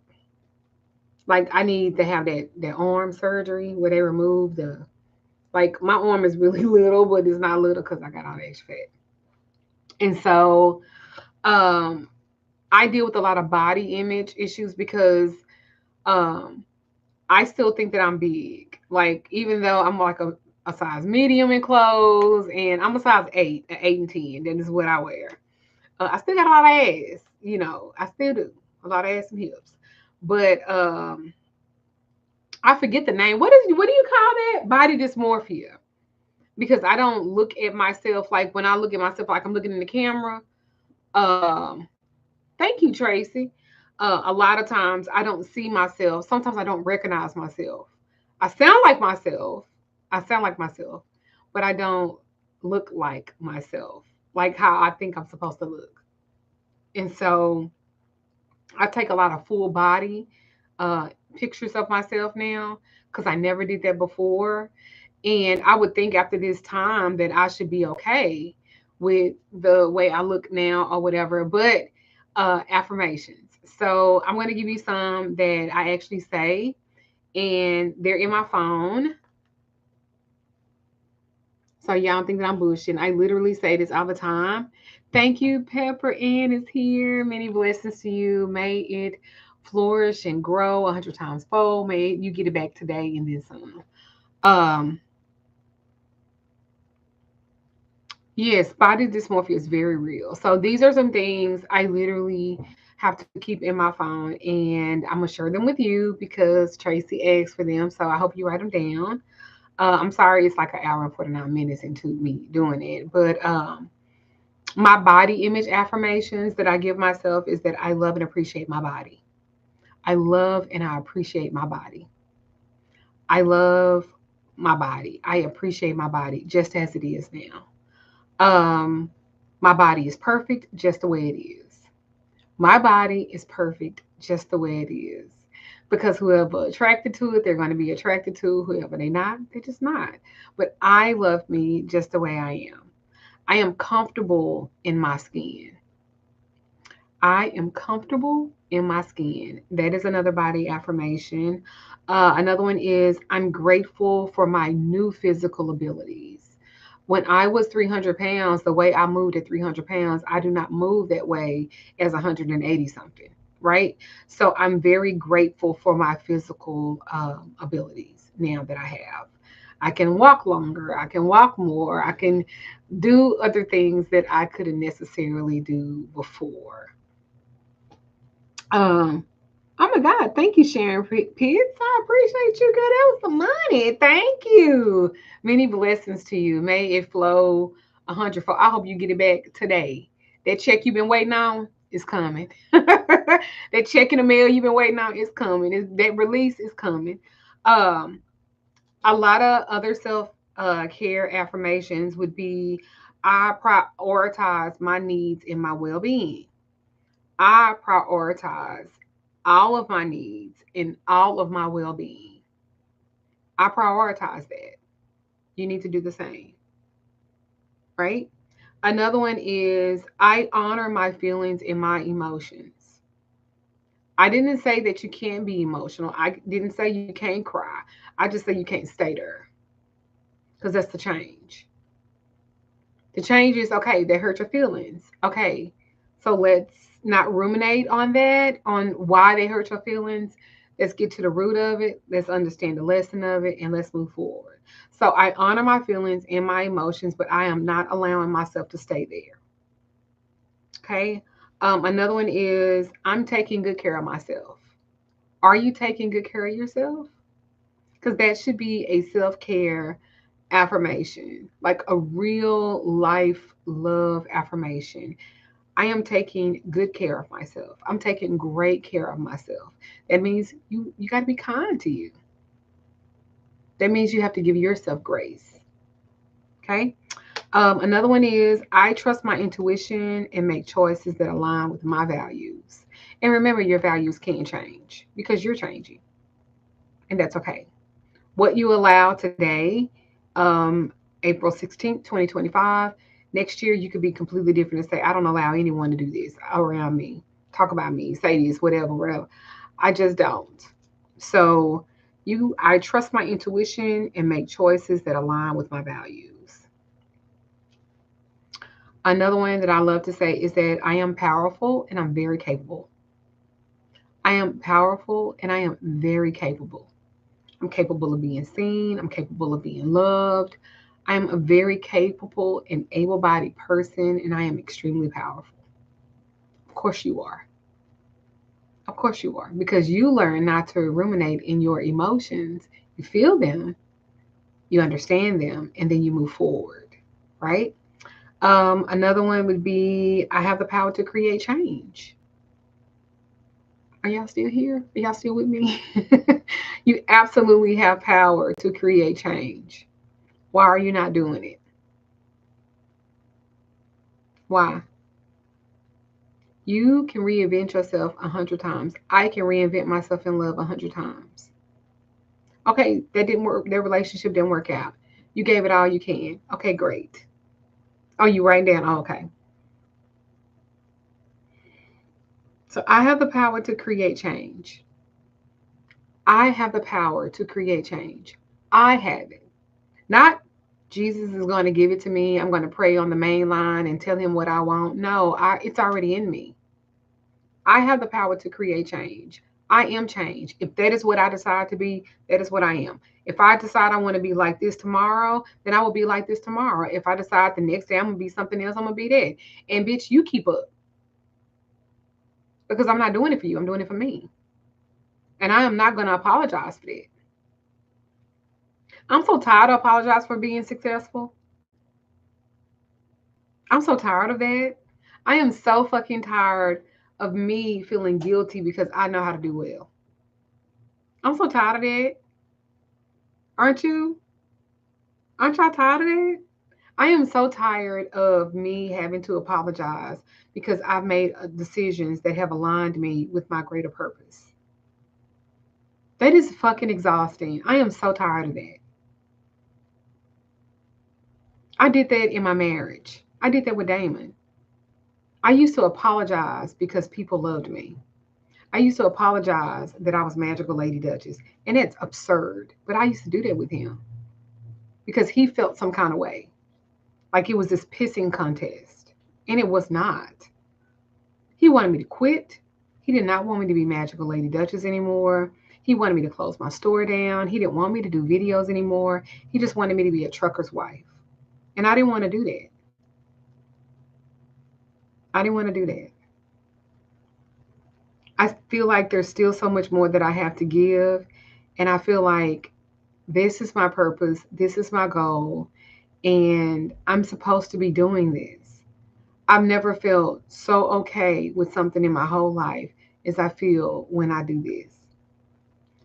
Like I need to have that arm surgery where they remove the, like my arm is really little, but it's not little because I got all that extra fat. And so um, I deal with a lot of body image issues because um, I still think that I'm big. Like even though I'm like a size medium in clothes, and I'm a size 8, an 8 and 10. That is what I wear. I still got a lot of ass, I still do a lot of ass and hips. But I forget the name. What do you call that? Body dysmorphia. Because I don't look at myself like when I look at myself like I'm looking in the camera. Um, Thank you, Tracy. A lot of times I don't see myself. Sometimes I don't recognize myself. I sound like myself. I sound like myself, but I don't look like myself, like how I think I'm supposed to look. And so I take a lot of full body uh, pictures of myself now because I never did that before. And I would think after this time that I should be okay with the way I look now or whatever. But affirmations. So I'm going to give you some that I actually say, and they're in my phone. So y'all don't think that I'm bullshitting. I literally say this all the time. Thank you, Pepper Ann is here. Many blessings to you. May it flourish and grow 100 times fold. May you get it back today and then some. Um, yes, body dysmorphia is very real. So these are some things I literally have to keep in my phone, and I'm gonna share them with you because Tracy asked for them. So I hope you write them down. I'm sorry, it's like an hour and 49 minutes into me doing it, but my body image affirmations that I give myself is that I love and appreciate my body. I love and I appreciate my body. I love my body. I appreciate my body just as it is now. Um, my body is perfect just the way it is. My body is perfect just the way it is. Because whoever attracted to it, they're going to be attracted to. Whoever they're not, they're just not. But I love me just the way I am. I am comfortable in my skin. I am comfortable in my skin. That is another body affirmation. Another one is I'm grateful for my new physical abilities. When I was 300 pounds, the way I moved at 300 pounds, I do not move that way as 180 something, right? So I'm very grateful for my physical abilities now that I have. I can walk longer, I can walk more, I can do other things that I couldn't necessarily do before. Um, oh my God, thank you, Sharon Pitts. I appreciate you, girl. That was some money. Thank you. Many blessings to you. May it flow 100 fold. I hope you get it back today. That check you've been waiting on is coming. That check in the mail you've been waiting on is coming. That release is coming. Um, a lot of other self care affirmations would be I prioritize my needs and my well being. I prioritize all of my needs and all of my well being. I prioritize that. You need to do the same, right? Another one is I honor my feelings and my emotions. I didn't say that you can't be emotional. I didn't say you can't cry. I just say you can't stay there because that's the change. The change is okay, they hurt your feelings. Okay, so let's not ruminate on that, on why they hurt your feelings. Let's get to the root of it. Let's understand the lesson of it and let's move forward. So I honor my feelings and my emotions, but I am not allowing myself to stay there. Okay. Another one is I'm taking good care of myself. Are you taking good care of yourself? Because that should be a self care affirmation, like a real life love affirmation. I am taking good care of myself. I'm taking great care of myself. That means you got to be kind to you. That means you have to give yourself grace. Okay. Another one is I trust my intuition and make choices that align with my values. And remember, your values can change because you're changing, and that's okay. What you allow today, um, April 16th, 2025, next year you could be completely different and say, I don't allow anyone to do this around me, talk about me, say this, whatever, whatever. I just don't. So I trust my intuition and make choices that align with my values. Another one that I love to say is that I am powerful and I'm very capable. I am powerful and I am very capable. I'm capable of being seen. I'm capable of being loved. I am a very capable and able bodied person, and I am extremely powerful. Of course, you are. Of course, you are. Because you learn not to ruminate in your emotions. You feel them, you understand them, and then you move forward, right? Another one would be I have the power to create change. Are y'all still here? Are y'all still with me? You absolutely have power to create change. Why are you not doing it? Why? You can reinvent yourself 100 times. I can reinvent myself in love 100 times. Okay, that didn't work. Their relationship didn't work out. You gave it all you can. Okay, great. Oh, you writing down? Oh, okay. So I have the power to create change. I have the power to create change. I have it. Not Jesus is going to give it to me. I'm going to pray on the main line and tell him what I want. No, it's already in me. I have the power to create change. I am change. If that is what I decide to be, that is what I am. If I decide I want to be like this tomorrow, then I will be like this tomorrow. If I decide the next day I'm gonna be something else, I'm gonna be that. And bitch, you keep up because I'm not doing it for you. I'm doing it for me. And I am not gonna apologize for that. I'm so tired of apologizing for being successful. I'm so tired of that. I am so fucking tired of me feeling guilty because I know how to do well. I'm so tired of that. Aren't you? Aren't y'all tired of that? I am so tired of me having to apologize because I've made decisions that have aligned me with my greater purpose. That is fucking exhausting. I am so tired of that. I did that in my marriage. I did that with Damon. I used to apologize because people loved me. I used to apologize that I was magical Lady Duchess. And it's absurd. But I used to do that with him because he felt some kind of way. Like it was this pissing contest. And it was not. He wanted me to quit. He did not want me to be magical Lady Duchess anymore. He wanted me to close my store down. He didn't want me to do videos anymore. He just wanted me to be a trucker's wife. And I didn't want to do that. I didn't want to do that. I feel like there's still so much more that I have to give. And I feel like this is my purpose. This is my goal. And I'm supposed to be doing this. I've never felt so okay with something in my whole life as I feel when I do this.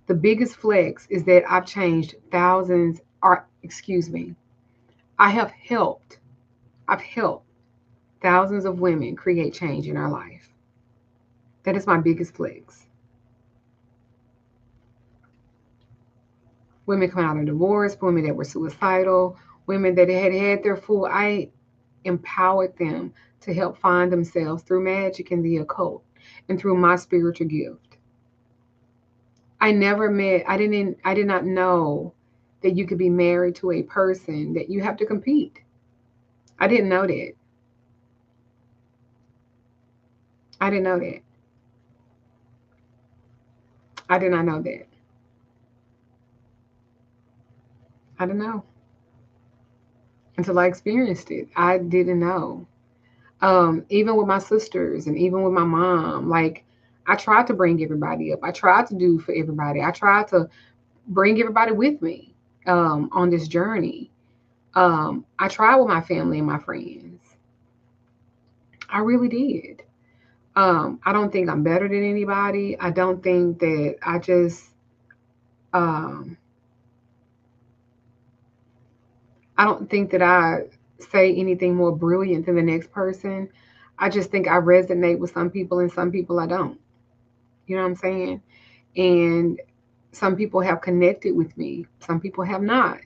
The biggest flex is that I've changed thousands, or excuse me, I have helped, I've helped thousands of women create change in our life. That is my biggest flex. Women come out of divorce, women that were suicidal, women that had had their full, I empowered them to help find themselves through magic and the occult and through my spiritual gift. I did not know that you could be married to a person that you have to compete. I didn't know that. I didn't know that. I did not know that. I didn't know until I experienced it. I didn't know. Even with my sisters and even with my mom, like I tried to bring everybody up. I tried to do for everybody. I tried to bring everybody with me on this journey. I tried with my family and my friends. I really did. I don't think I'm better than anybody. I don't think that um, I don't think that I say anything more brilliant than the next person. I just think I resonate with some people and some people I don't. You know what I'm saying? And some people have connected with me, some people have not.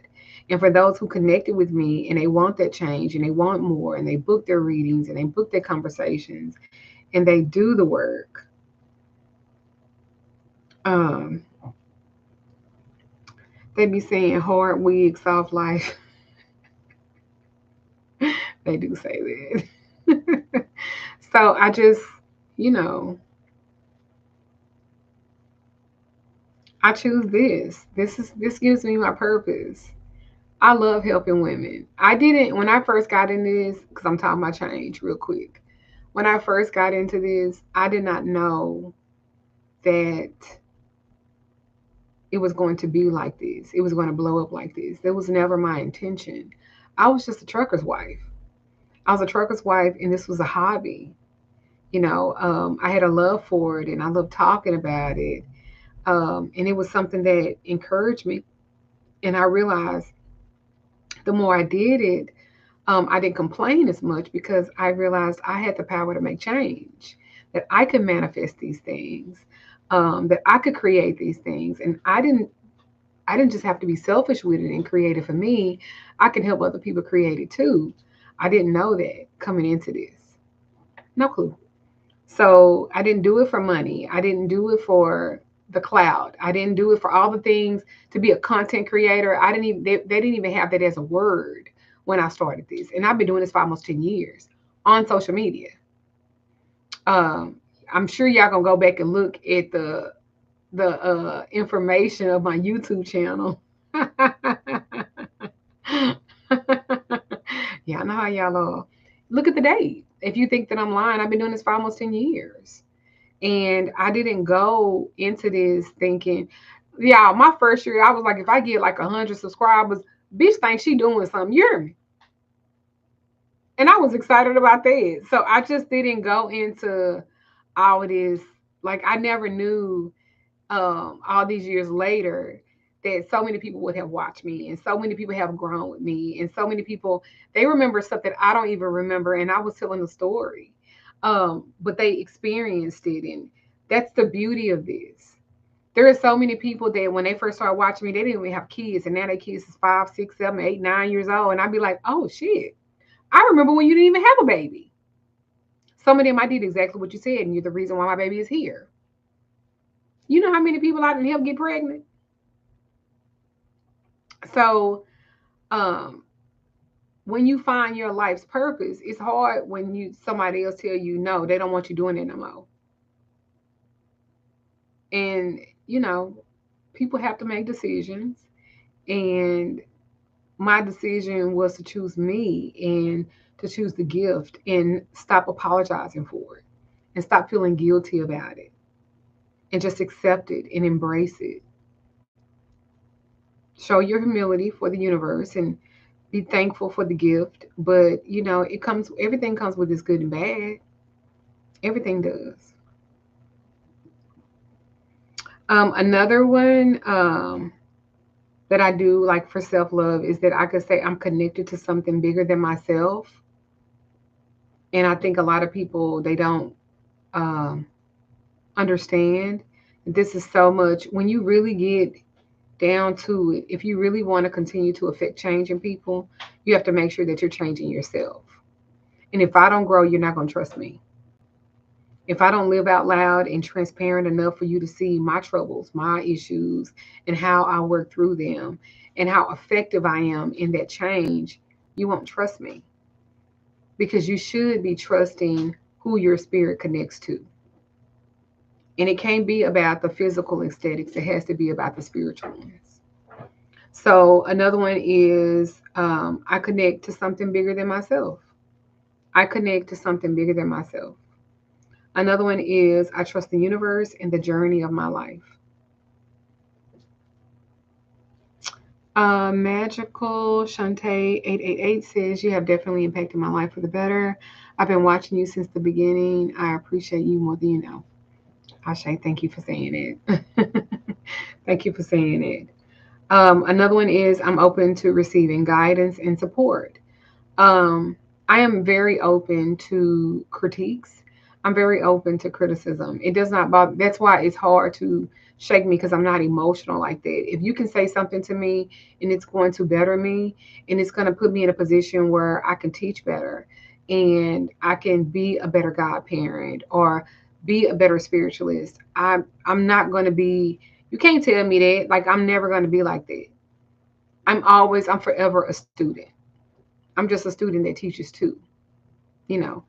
And for those who connected with me and they want that change and they want more and they book their readings and they book their conversations and they do the work, um, they be saying hard wig, soft life. They do say that. So I just, you know, I choose this. This gives me my purpose. I love helping women. I didn't when I first got into this because I'm talking about change real quick. When I first got into this, I did not know that it was going to be like this. It was going to blow up like this. That was never my intention. I was just a trucker's wife. I was a trucker's wife, and this was a hobby. I had a love for it, and I loved talking about it. And it was something that encouraged me. And I realized the more I did it, I didn't complain as much because I realized I had the power to make change, that I could manifest these things, that I could create these things, and I didn't just have to be selfish with it and create it for me. I can help other people create it too. I didn't know that coming into this, no clue. So I didn't do it for money. I didn't do it for the cloud. I didn't do it for all the things to be a content creator. I didn't even they didn't even have that as a word when I started this. And I've been doing this for almost 10 years on social media. Um, I'm sure y'all gonna go back and look at the the information of my YouTube channel. Yeah, I know how y'all are. Look at the date. If you think that I'm lying, I've been doing this for almost 10 years. And I didn't go into this thinking, yeah, my first year, I was like, if I get like 100 subscribers, bitch thinks she doing something. You're And I was excited about that. So I just didn't go into all of this. Like I never knew all these years later that so many people would have watched me and so many people have grown with me and so many people they remember stuff that I don't even remember and I was telling the story. But they experienced it and that's the beauty of this. There are so many people that when they first started watching me, they didn't even have kids, and now their kids is 5, 6, 7, 8, 9 years old, and I'd be like, "Oh shit, I remember when you didn't even have a baby." Some of them I did exactly what you said, and you're the reason why my baby is here. You know how many people I didn't help get pregnant? So, um, when you find your life's purpose, it's hard when you somebody else tell you no, they don't want you doing it no more. And you know, people have to make decisions, and my decision was to choose me and to choose the gift and stop apologizing for it and stop feeling guilty about it and just accept it and embrace it. Show your humility for the universe and be thankful for the gift. But you know, everything comes with its good and bad. Everything does. Another one that I do like for self love is that I could say I'm connected to something bigger than myself. And I think a lot of people they don't um, understand. This is so much when you really get down to it. If you really want to continue to affect change in people, you have to make sure that you're changing yourself. And if I don't grow, you're not going to trust me. If I don't live out loud and transparent enough for you to see my troubles, my issues, and how I work through them, and how effective I am in that change, you won't trust me because you should be trusting who your spirit connects to. And it can't be about the physical aesthetics, it has to be about the spiritual ones. So, another one is I connect to something bigger than myself. I connect to something bigger than myself. Another one is I trust the universe and the journey of my life. Magical Shantae 888 says you have definitely impacted my life for the better. I've been watching you since the beginning. I appreciate you more than you know. Ashay, thank you for saying it. Thank you for saying it. Another one is I'm open to receiving guidance and support. Um, I am very open to critiques. I'm very open to criticism. It does not bother. That's why it's hard to shake me because I'm not emotional like that. If you can say something to me and it's going to better me and it's going to put me in a position where I can teach better and I can be a better godparent or be a better spiritualist, I'm not going to be. You can't tell me that. Like I'm never going to be like that. I'm forever a student. I'm just a student that teaches too, you know.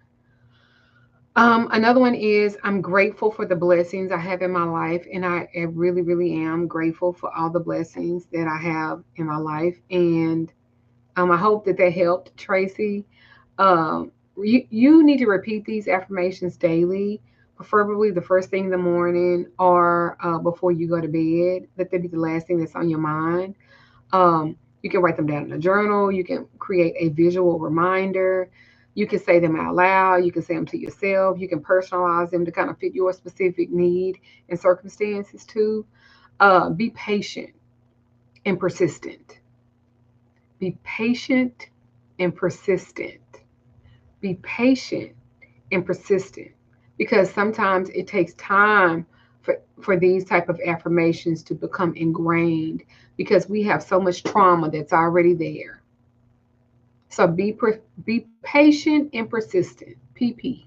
Another one is I'm grateful for the blessings I have in my life, and I really, really am grateful for all the blessings that I have in my life. And I hope that that helped, Tracy. You need to repeat these affirmations daily, preferably the first thing in the morning or before you go to bed. Let that be the last thing that's on your mind. You can write them down in a journal. You can create a visual reminder. You can say them out loud. You can say them to yourself. You can personalize them to kind of fit your specific need and circumstances too. Be patient and persistent. Be patient and persistent. Be patient and persistent because sometimes it takes time for these type of affirmations to become ingrained because we have so much trauma that's already there. So be patient and persistent. PP.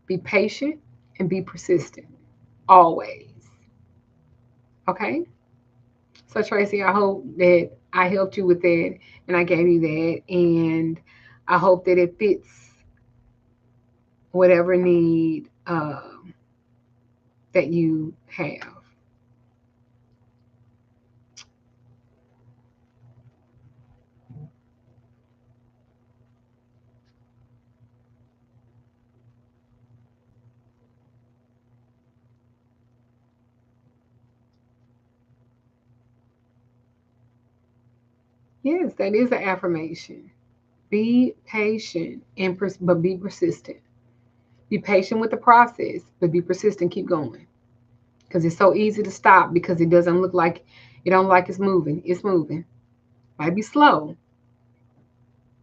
Be patient and be persistent always. Okay? So Tracy, I hope that I helped you with that and I gave you that and I hope that it fits whatever need that you have. Yes, that is an affirmation. Be patient but be persistent. Be patient with the process, but be persistent. Keep going, because it's so easy to stop because it doesn't look like you don't like it's moving. It's moving. Might be slow.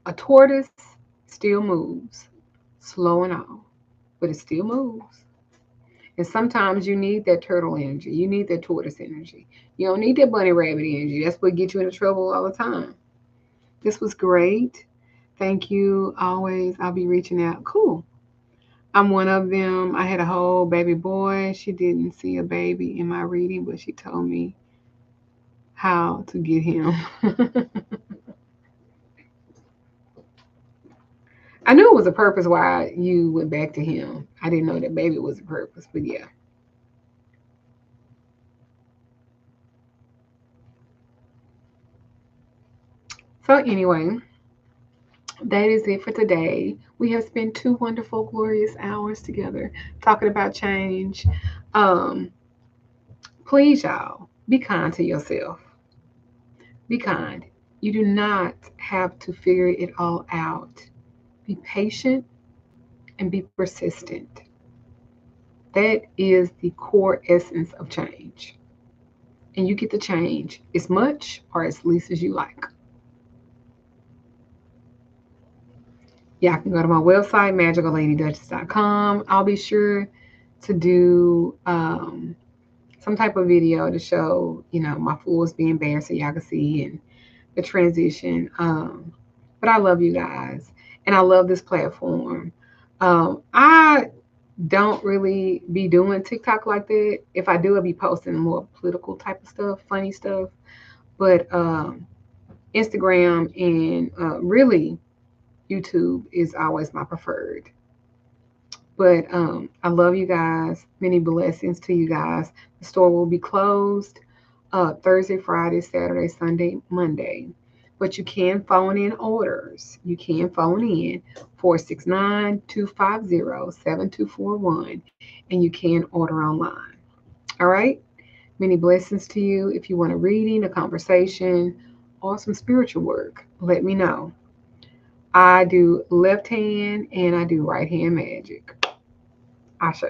A tortoise still moves, slow and all, but it still moves. And sometimes you need that turtle energy. You need that tortoise energy. You don't need that bunny rabbit energy. That's what gets you into trouble all the time. This was great. Thank you. Always, I'll be reaching out. Cool. I'm one of them. I had a whole baby boy. She didn't see a baby in my reading, but she told me how to get him. I knew it was a purpose why you went back to him. I didn't know that baby was a purpose, but yeah. So anyway, that is it for today. We have spent 2 wonderful, glorious hours together talking about change. Um, Please, y'all, be kind to yourself. Be kind. You do not have to figure it all out. Be patient and be persistent. That is the core essence of change. And you get to change as much or as least as you like. Y'all can go to my website, magicalLadyDuchess.com. I'll be sure to do some type of video to show, my floors being bare so y'all can see and the transition. But I love you guys and I love this platform. I don't really be doing TikTok like that. If I do, I'll be posting more political type of stuff, funny stuff. But Instagram and really YouTube is always my preferred. But I love you guys. Many blessings to you guys. The store will be closed Thursday, Friday, Saturday, Sunday, Monday. But you can phone in orders. You can phone in 469-250-7241 and you can order online. All right? Many blessings to you. If you want a reading, a conversation, or some spiritual work, let me know. I do left hand and I do right hand magic. Ashe.